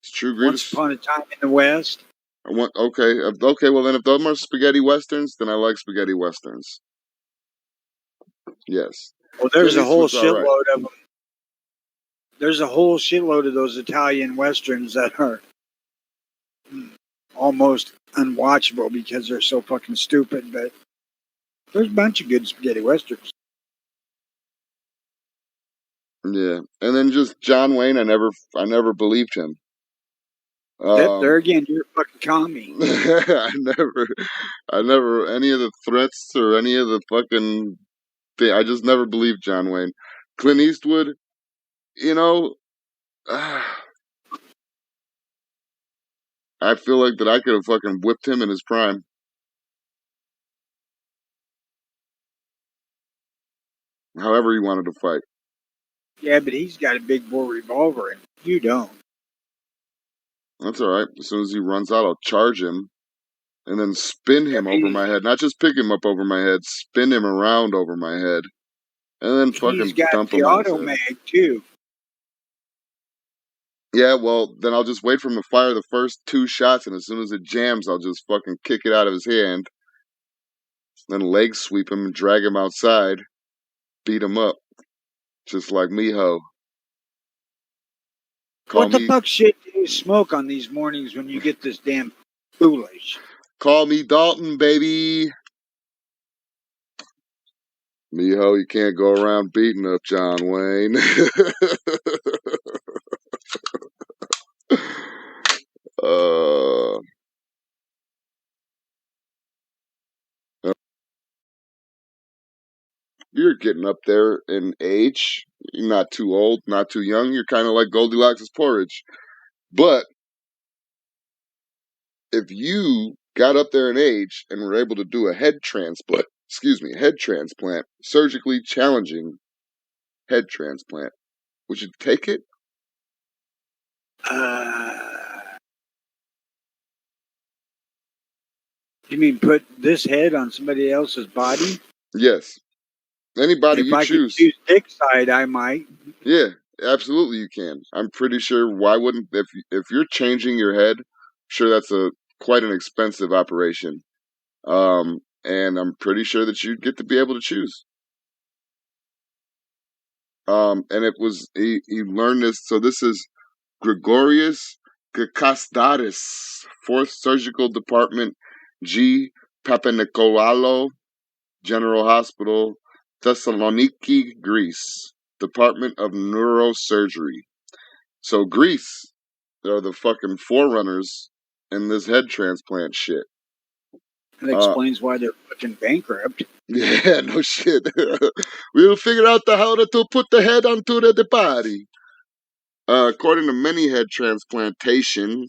True Grit. Once Upon a Time in the West. Okay. Well, then if those are spaghetti westerns, then I like spaghetti westerns. Yes. Well, there's Clint a whole Eastwood's all right. shitload of them. There's a whole shitload of those Italian westerns that are almost unwatchable because they're so fucking stupid. But there's a bunch of good spaghetti westerns. Yeah, and then just John Wayne, I never believed him. There again, you're a fucking commie. I never any of the threats or any of the fucking thing. I just never believed John Wayne. Clint Eastwood, I feel like that I could have fucking whipped him in his prime. However he wanted to fight. Yeah, but he's got a big bore revolver and you don't. That's all right. As soon as he runs out, I'll charge him and then spin him over my head. Not just pick him up over my head, spin him around over my head. And then fucking He's got dump the him on his auto head. mag too. Yeah, well, then I'll just wait for him to fire the first 2 shots, and as soon as it jams, I'll just fucking kick it out of his hand. Then leg sweep him and drag him outside. Beat him up. Just like Miho. What the fuck shit do you smoke on these mornings when you get this damn foolish? Call me Dalton, baby. Miho, you can't go around beating up John Wayne. You're getting up there in age. You're not too old, not too young. You're kind of like Goldilocks' porridge. But if you got up there in age and were able to do a head transplant, surgically challenging head transplant, would you take it? You mean put this head on somebody else's body? Yes. Anybody if you I choose. Could choose dick side, I might. Yeah, absolutely you can. I'm pretty sure why wouldn't if you're changing your head, sure that's quite an expensive operation. And I'm pretty sure that you'd get to be able to choose. And it was he learned this, so this is Gregorius Kakasdaris, 4th Surgical Department, G. Papanikolaou General Hospital, Thessaloniki, Greece, Department of Neurosurgery. So Greece are the fucking forerunners in this head transplant shit. That explains why they're fucking bankrupt. Yeah, no shit. We'll figure out how to put the head onto the body. According to many head transplantation,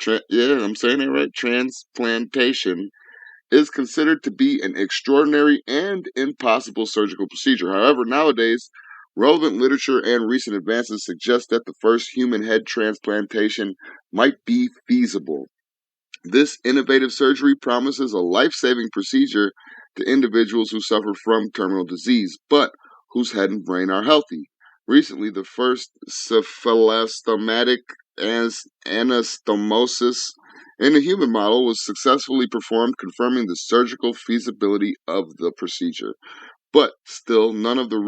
I'm saying it right, transplantation is considered to be an extraordinary and impossible surgical procedure. However, nowadays, relevant literature and recent advances suggest that the first human head transplantation might be feasible. This innovative surgery promises a life-saving procedure to individuals who suffer from terminal disease, but whose head and brain are healthy. Recently, the first cephalostomatic anastomosis in a human model was successfully performed, confirming the surgical feasibility of the procedure. But still not the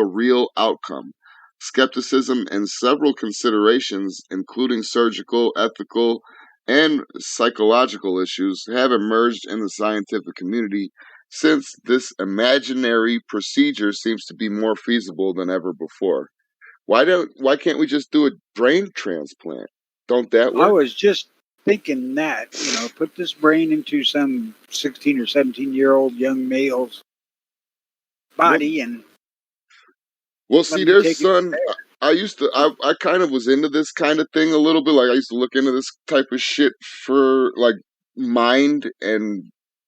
real outcome. Skepticism and several considerations, including surgical, ethical, and psychological issues, have emerged in the scientific community since this imaginary procedure seems to be more feasible than ever before. Why can't we just do a brain transplant? Don't that I work? was just thinking that, put this brain into some 16 or 17-year-old young male's body and Well, let see, me there's take it. son. I kind of was into this kind of thing a little bit. Like I used to look into this type of shit for like mind and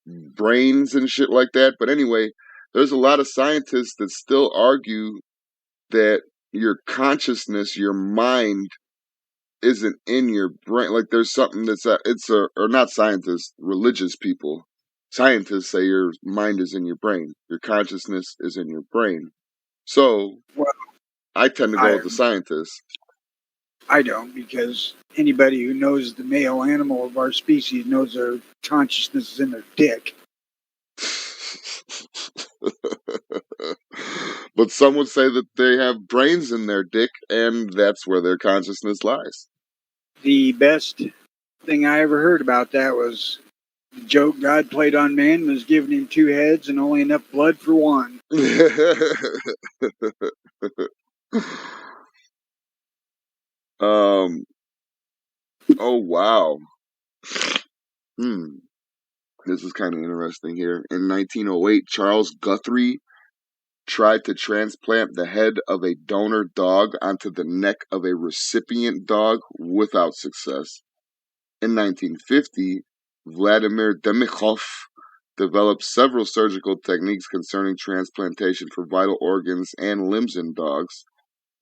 brains and shit like that. But anyway, there's a lot of scientists that still argue that your consciousness, your mind, isn't in your brain. Like there's something or not scientists, religious people. Scientists say your mind is in your brain. Your consciousness is in your brain. So Well, I tend to go with the I scientists. I don't, because anybody who knows the male animal of our species knows their consciousness is in their dick. But some would say that they have brains in their dick, and that's where their consciousness lies. The best thing I ever heard about that was the joke God played on man was giving him two heads and only enough blood for one. Oh wow. This is kind of interesting here. In 1908, Charles Guthrie tried to transplant the head of a donor dog onto the neck of a recipient dog without success. In 1950, Vladimir Demikhov developed several surgical techniques concerning transplantation for vital organs and limbs in dogs.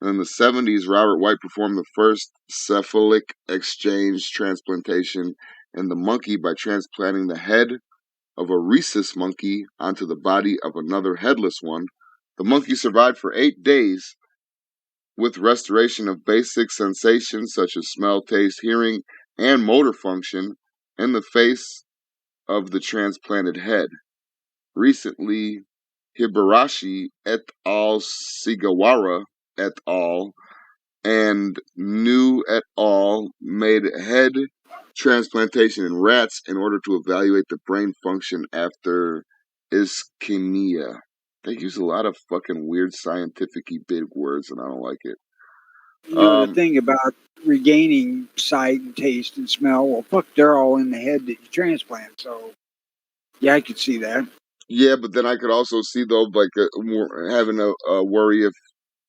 And in the 70s, Robert White performed the first cephalic exchange transplantation in the monkey by transplanting the head of a rhesus monkey onto the body of another headless one. The monkey survived for 8 days with restoration of basic sensations such as smell, taste, hearing, and motor function in the face of the transplanted head. Recently, Hibarashi et al., Sugawara et al., and New et al. Made head transplantation in rats in order to evaluate the brain function after ischemia. They use a lot of fucking weird scientific-y big words, and I don't like it. The thing about regaining sight and taste and smell, well, fuck, they're all in the head that you transplant. So, yeah, I could see that. Yeah, but then I could also see, though, like having a worry if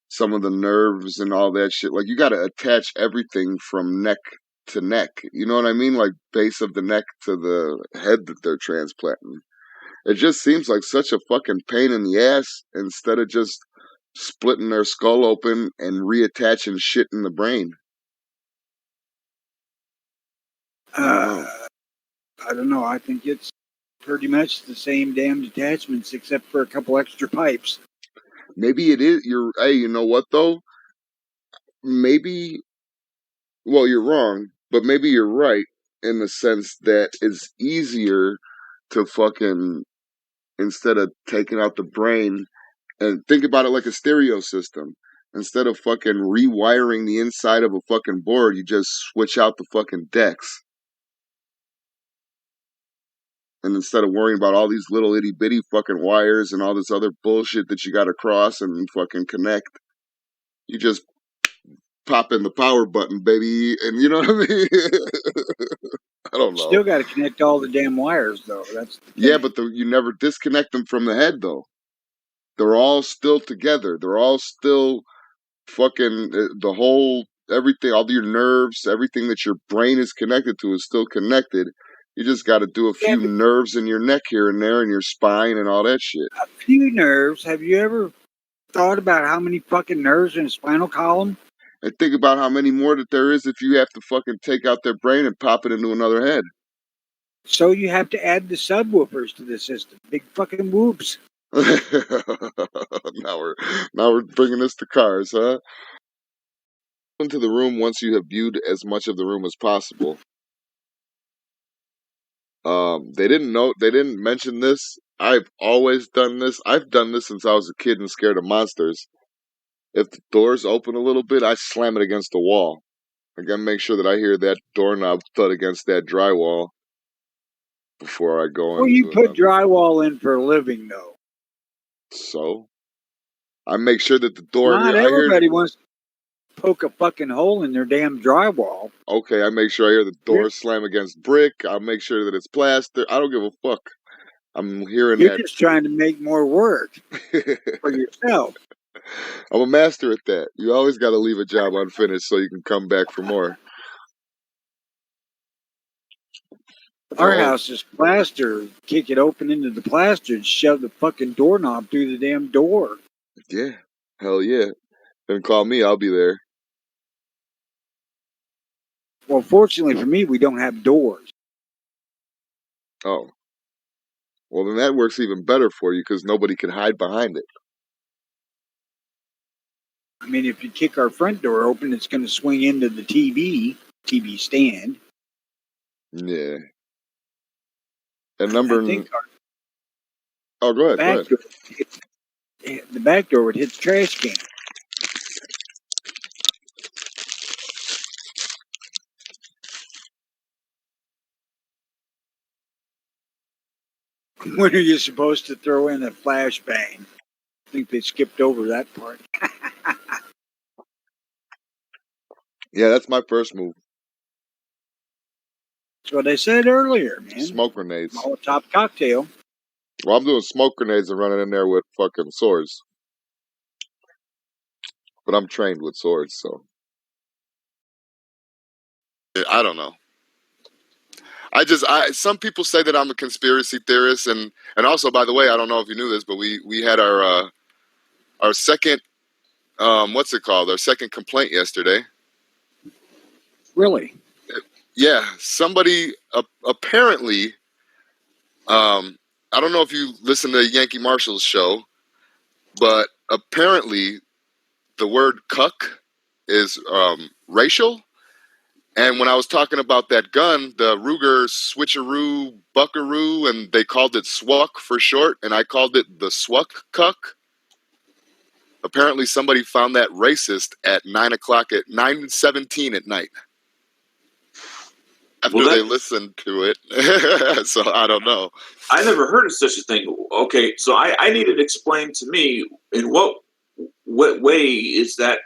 some of the nerves and all that shit. Like, you got to attach everything from neck to neck. You know what I mean? Like, base of the neck to the head that they're transplanting. It just seems like such a fucking pain in the ass instead of just splitting their skull open and reattaching shit in the brain. I don't know. I think it's pretty much the same damn detachments except for a couple extra pipes. Maybe it is. Hey, you know what, though? Maybe, well, you're wrong, but maybe you're right in the sense that it's easier to fucking, instead of taking out the brain, and think about it like a stereo system. Instead of fucking rewiring the inside of a fucking board, you just switch out the fucking decks. And instead of worrying about all these little itty bitty fucking wires and all this other bullshit that you gotta cross and fucking connect, you just pop in the power button, baby. And you know what I mean? I don't know. Still got to connect all the damn wires, though. That's the thing. Yeah, but you never disconnect them from the head, though. They're all still together. They're all still fucking the whole everything, all your nerves, everything that your brain is connected to is still connected. You just got to do a few nerves in your neck here and there, and your spine, and all that shit. A few nerves. Have you ever thought about how many fucking nerves in a spinal column? And think about how many more that there is if you have to fucking take out their brain and pop it into another head. So you have to add the subwoofers to the system. Big fucking whoops. now we're bringing this to cars, huh? into the room once you have viewed as much of the room as possible. They didn't mention this. I've always done this. I've done this since I was a kid and scared of monsters. If the door's open a little bit, I slam it against the wall. I gotta make sure that I hear that doorknob thud against that drywall before I go Well, you into put another. drywall in for a living, though. So I make sure that the door. Not I hear. everybody wants to poke a fucking hole in their damn drywall. Okay, I make sure I hear the door slam against brick. I'll make sure that it's plaster. I don't give a fuck. I'm hearing You're that. just trying to make more work for yourself. I'm a master at that. You always got to leave a job unfinished so you can come back for more. Our house is plaster. Kick it open into the plaster and shove the fucking doorknob through the damn door. Yeah. Hell yeah. Then call me. I'll be there. Well, fortunately for me, we don't have doors. Oh. Well, then that works even better for you because nobody can hide behind it. I mean, if you kick our front door open, it's going to swing into the TV stand. Yeah. And number. I think Oh, go ahead. The back door would hit the trash can. When are you supposed to throw in a flashbang? I think they skipped over that part. Yeah, that's my first move. That's what I said earlier, man. Smoke grenades. Molotov cocktail. Well, I'm doing smoke grenades and running in there with fucking swords. But I'm trained with swords, so. I don't know. Some people say that I'm a conspiracy theorist, and also, by the way, I don't know if you knew this, but we had our second, what's it called? Our second complaint yesterday. Really? Yeah, somebody apparently, I don't know if you listen to Yankee Marshall's show, but apparently the word cuck is racial. And when I was talking about that gun, the Ruger Switcheroo Buckaroo, and they called it SWUC for short, and I called it the SWUC cuck. Apparently somebody found that racist at 9:17 at night. After they listened to it. So I don't know. I never heard of such a thing. Okay, so I need it explained to me in what way is that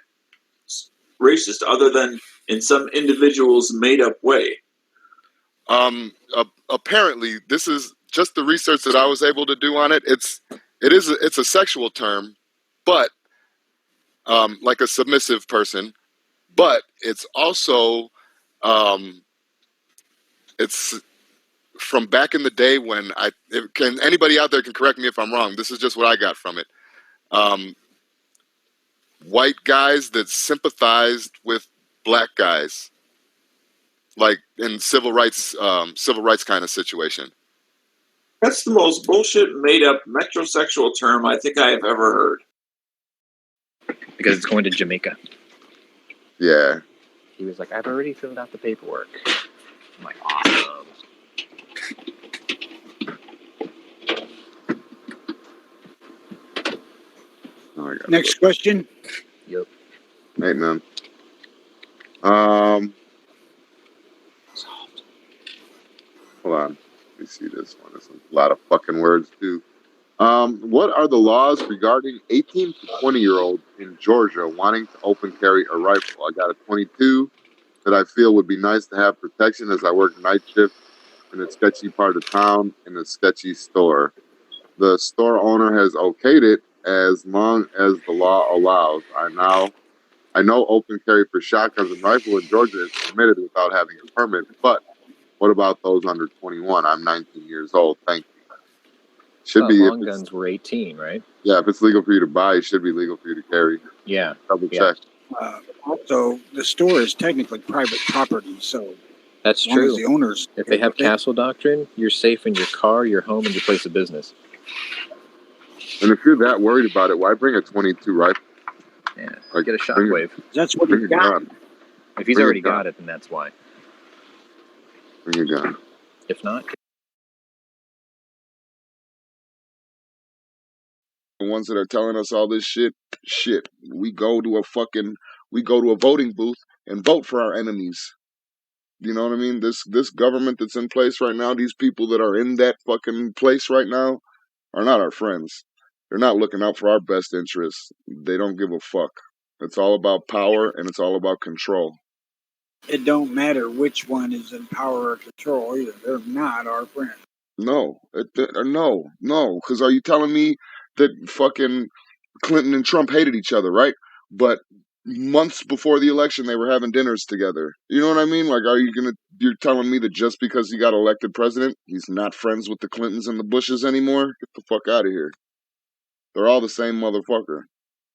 racist other than in some individual's made up way? Apparently, this is just the research that I was able to do on it. It's a sexual term, but like a submissive person, but it's also it's from back in the day when anybody out there can correct me if I'm wrong. This is just what I got from it. White guys that sympathized with black guys, like in civil rights kind of situation. That's the most bullshit made up metrosexual term I think I have ever heard. Because it's going to Jamaica. Yeah. He was like, I've already filled out the paperwork. I'm like, awesome. Next question. Yep. Ain't none. Hold on. Let me see this one. There's a lot of fucking words too. What are the laws regarding 18 to 20-year-olds in Georgia wanting to open carry a rifle? I got a 22 that I feel would be nice to have protection as I work night shift in a sketchy part of town in a sketchy store. The store owner has okayed it as long as the law allows. I know open carry for shotguns and rifle in Georgia is permitted without having a permit, but what about those under 21? I'm 19 years old. Thank you. Should be long guns were 18, right? Yeah, if it's legal for you to buy, it should be legal for you to carry. Yeah. Double check. Also, the store is technically private property, so that's as long true. as the owners, if they have castle doctrine, you're safe in your car, your home, and your place of business. And if you're that worried about it, why bring a 22 rifle? Yeah, like, get a shockwave. That's what he's got. If he's Bring already it down. got it, then that's why. Bring your gun. If not, The ones that are telling us all this shit, we go to a voting booth and vote for our enemies. You know what I mean? This government that's in place right now, these people that are in that fucking place right now are not our friends. They're not looking out for our best interests. They don't give a fuck. It's all about power and it's all about control. It don't matter which one is in power or control either. They're not our friends. No, no. Because are you telling me that fucking Clinton and Trump hated each other, right? But months before the election, they were having dinners together. You know what I mean? Like, you're telling me that just because he got elected president, he's not friends with the Clintons and the Bushes anymore? Get the fuck out of here. They're all the same motherfucker.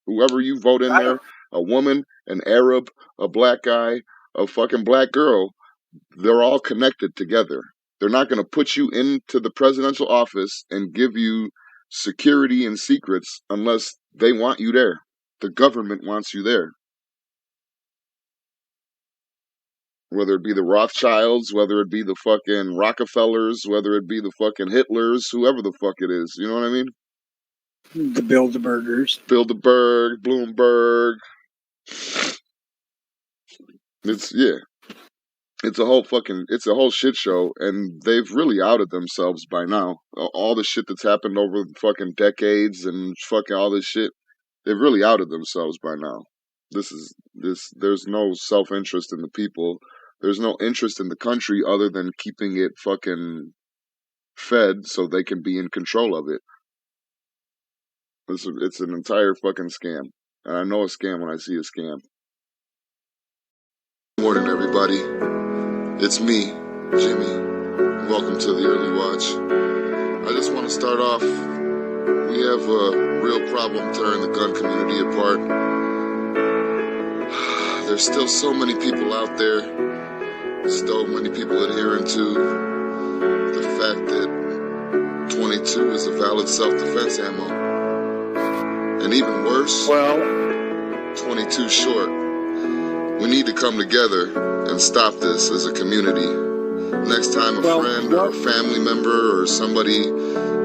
Whoever you vote in there, a woman, an Arab, a black guy, a fucking black girl, they're all connected together. They're not going to put you into the presidential office and give you security and secrets unless they want you there. The government wants you there. Whether it be the Rothschilds, whether it be the fucking Rockefellers, whether it be the fucking Hitlers, whoever the fuck it is. You know what I mean? The Bilderbergers. Bilderberg, Bloomberg. It's a whole shit show, and they've really outed themselves by now. All the shit that's happened over fucking decades and fucking all this shit, they've really outed themselves by now. There's no self-interest in the people. There's no interest in the country other than keeping it fucking fed so they can be in control of it. It's an entire fucking scam. And I know a scam when I see a scam. Good morning, everybody. It's me, Jimmy. Welcome to the Early Watch. I just want to start off. We have a real problem tearing the gun community apart. There's still so many people out there, so many people adhering to the fact that 22 is a valid self-defense ammo. And even worse, 22 short. We need to come together and stop this as a community. Next time a friend or a family member or somebody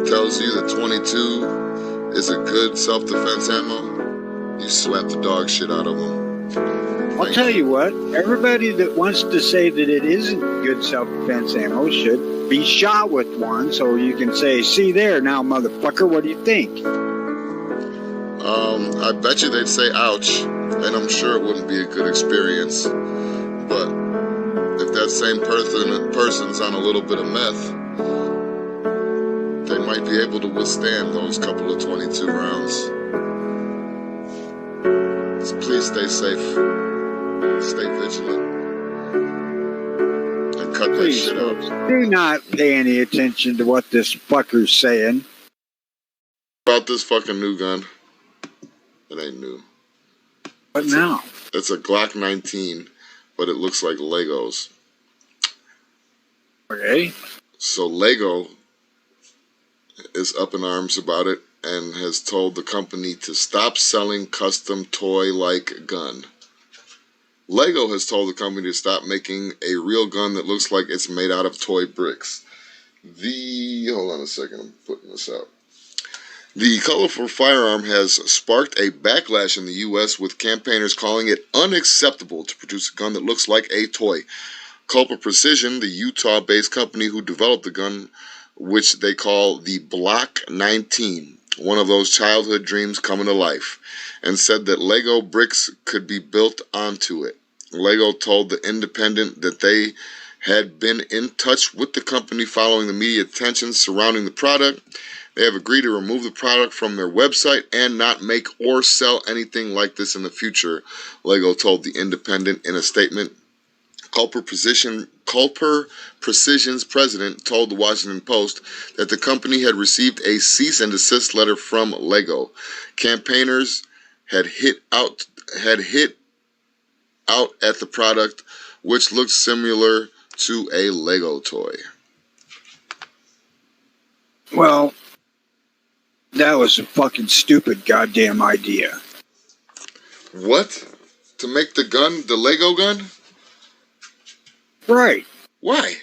tells you that 22 is a good self-defense ammo, you slap the dog shit out of them. I'll tell you what, everybody that wants to say that it isn't good self-defense ammo should be shot with one so you can say, see there now, motherfucker, what do you think? I bet you they'd say ouch, and I'm sure it wouldn't be a good experience. But if that same person's on a little bit of meth, they might be able to withstand those couple of 22 rounds. So please stay safe, stay vigilant, and cut that shit out. Do not pay any attention to what this fucker's saying. About this fucking new gun. It ain't new. But now? It's a Glock 19, but it looks like Legos. Okay. So Lego is up in arms about it and has told the company to stop selling custom toy-like gun. Lego has told the company to stop making a real gun that looks like it's made out of toy bricks. Hold on a second, I'm putting this out. The colorful firearm has sparked a backlash in the U.S. with campaigners calling it unacceptable to produce a gun that looks like a toy. Culper Precision, the Utah-based company who developed the gun, which they call the Block 19, one of those childhood dreams coming to life, and said that Lego bricks could be built onto it. Lego told The Independent that they had been in touch with the company following the media attention surrounding the product. They have agreed to remove the product from their website and not make or sell anything like this in the future, Lego told The Independent in a statement. Culper Precision's president told the Washington Post that the company had received a cease and desist letter from Lego. Campaigners had hit out at the product, which looked similar to a Lego toy. Well, that was a fucking stupid goddamn idea. What? To make the gun, the Lego gun? Right. Why?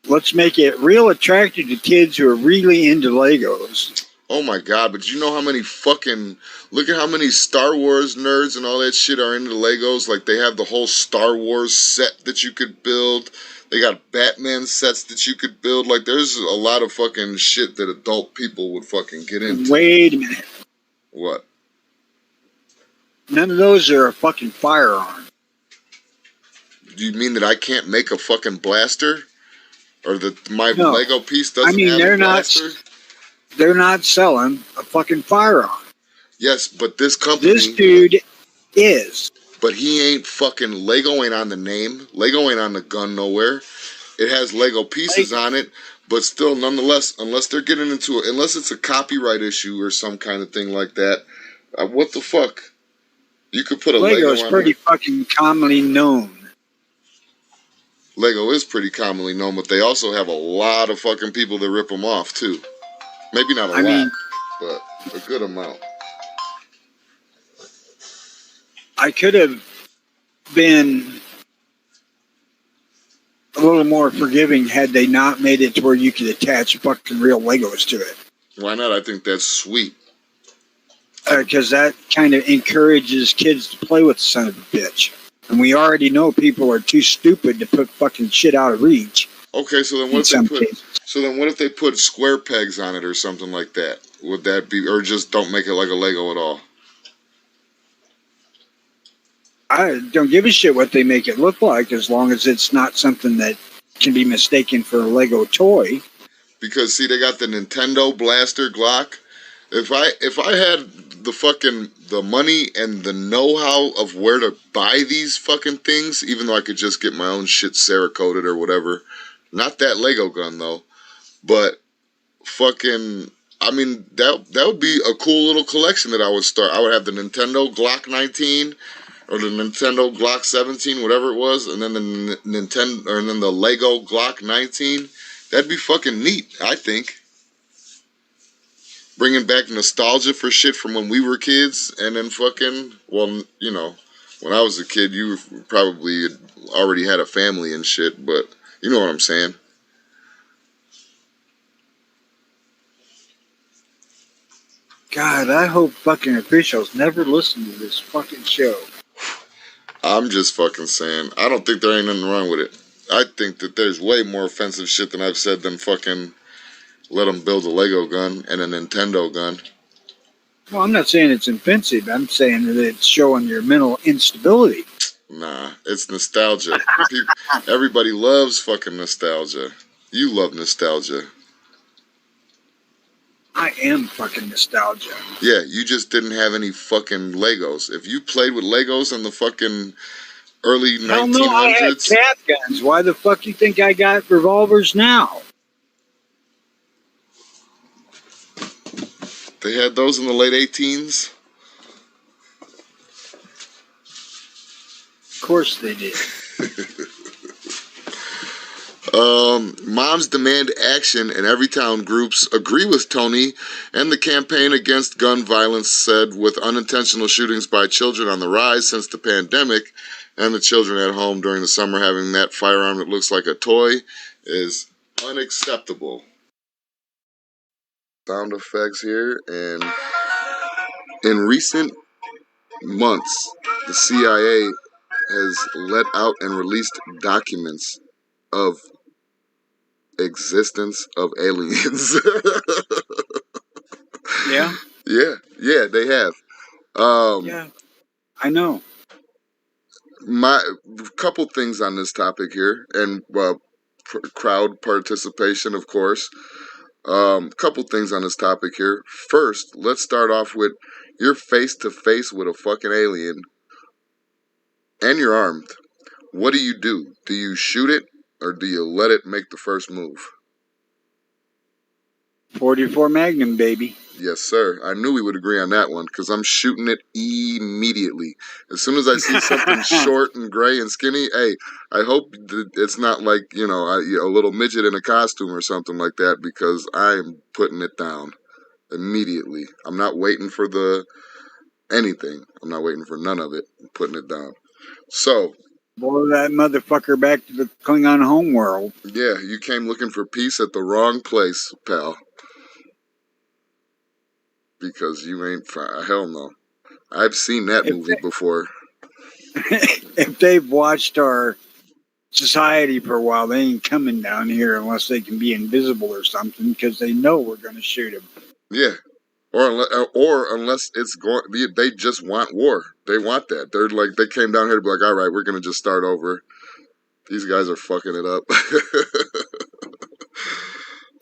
Let's make it real attractive to kids who are really into Legos. Oh my god, but you know how many fucking... Look at how many Star Wars nerds and all that shit are into Legos. Like, they have the whole Star Wars set that you could build. They got Batman sets that you could build. Like, there's a lot of fucking shit that adult people would fucking get into. Wait a minute. What? None of those are a fucking firearm. Do you mean that I can't make a fucking blaster? Or that my No. Lego piece doesn't I mean, have a blaster? They're not selling a fucking firearm. Yes, but this company... This dude is. But he ain't fucking... Lego ain't on the name. Lego ain't on the gun nowhere. It has Lego pieces on it, but still, nonetheless, unless they're getting into it, unless it's a copyright issue or some kind of thing like that, what the fuck? You could put a Lego is on pretty there. fucking commonly known. Lego is pretty commonly known, but they also have a lot of fucking people that rip them off too. Maybe not a lot, but a good amount. I could have been a little more forgiving had they not made it to where you could attach fucking real Legos to it. Why not? I think that's sweet. Because that kind of encourages kids to play with the son of a bitch. And we already know people are too stupid to put fucking shit out of reach. Okay, so then what if they put square pegs on it or something like that? Would that be, or just don't make it like a Lego at all? I don't give a shit what they make it look like, as long as it's not something that can be mistaken for a Lego toy. Because see, they got the Nintendo Blaster Glock. If I had the money and the know-how of where to buy these fucking things, even though I could just get my own shit Cerakoted or whatever. Not that Lego gun though, but fucking, I mean, that would be a cool little collection that I would start. I would have the Nintendo Glock 19 or the Nintendo Glock 17, whatever it was, and then the then the Lego Glock 19. That'd be fucking neat, I think. Bringing back nostalgia for shit from when we were kids, and then fucking, well, you know, when I was a kid, you probably already had a family and shit, but you know what I'm saying. God, I hope fucking officials never listen to this fucking show. I'm just fucking saying, I don't think there ain't nothing wrong with it. I think that there's way more offensive shit than I've said than fucking let them build a Lego gun and a Nintendo gun. Well, I'm not saying it's offensive. I'm saying that it's showing your mental instability. Nah, it's nostalgia. Everybody loves fucking nostalgia. You love nostalgia. I am fucking nostalgia. Yeah, you just didn't have any fucking Legos. If you played with Legos in the fucking early 1900s... Hell no, I had cat guns. Why the fuck you think I got revolvers now? They had those in the late 18s? Of course they did. Moms demand action and Everytown groups agree with Tony and the campaign against gun violence said with unintentional shootings by children on the rise since the pandemic and the children at home during the summer having that firearm that looks like a toy is unacceptable. Sound effects here, and in recent months, the CIA has let out and released documents of existence of aliens. Yeah? Yeah, they have. Yeah, I know. My couple things on this topic here, and crowd participation, of course. Couple things on this topic here. First, let's start off with you're face to face with a fucking alien, and you're armed. What do? Do you shoot it, or do you let it make the first move? 44 Magnum, baby. Yes, sir. I knew we would agree on that one because I'm shooting it immediately. As soon as I see something short and gray and skinny, hey, I hope it's not like, you know, a little midget in a costume or something like that because I'm putting it down immediately. I'm not waiting for anything. I'm not waiting for none of it. I'm putting it down. So, Blow that motherfucker back to the Klingon homeworld. Yeah, you came looking for peace at the wrong place, pal. Because you ain't hell no. I've seen that movie before. If they've watched our society for a while, they ain't coming down here unless they can be invisible or something, because they know we're going to shoot them. Yeah. Or unless it's going, they just want war. They want that. They're like, they came down here to be like, all right, we're going to just start over. These guys are fucking it up.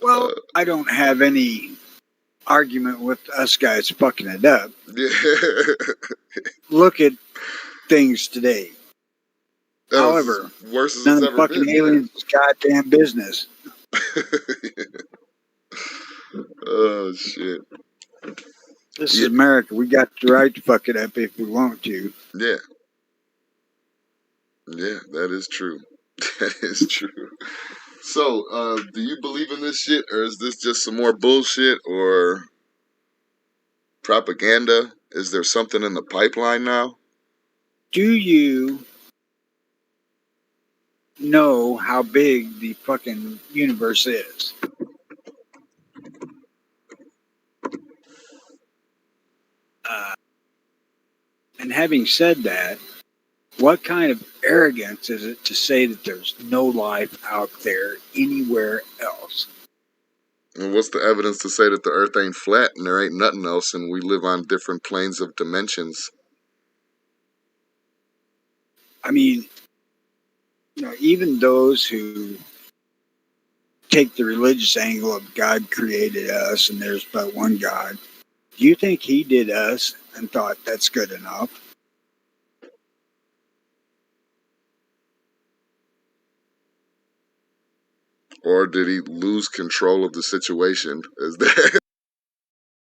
Well, I don't have any argument with us guys fucking it up. Yeah. Look at things today. However, worse as none it's of the ever fucking been. aliens is goddamn business. Oh, shit. This is America. We got the right to fuck it up if we want to. Yeah. Yeah, that is true. That is true. So, do you believe in this shit, or is this just some more bullshit or propaganda? Is there something in the pipeline now? Do you know how big the fucking universe is? And having said that, what kind of arrogance is it to say that there's no life out there anywhere else? And what's the evidence to say that the earth ain't flat and there ain't nothing else and we live on different planes of dimensions? I mean, even those who take the religious angle of God created us and there's but one God, do you think he did us and thought that's good enough? Or did he lose control of the situation? Is that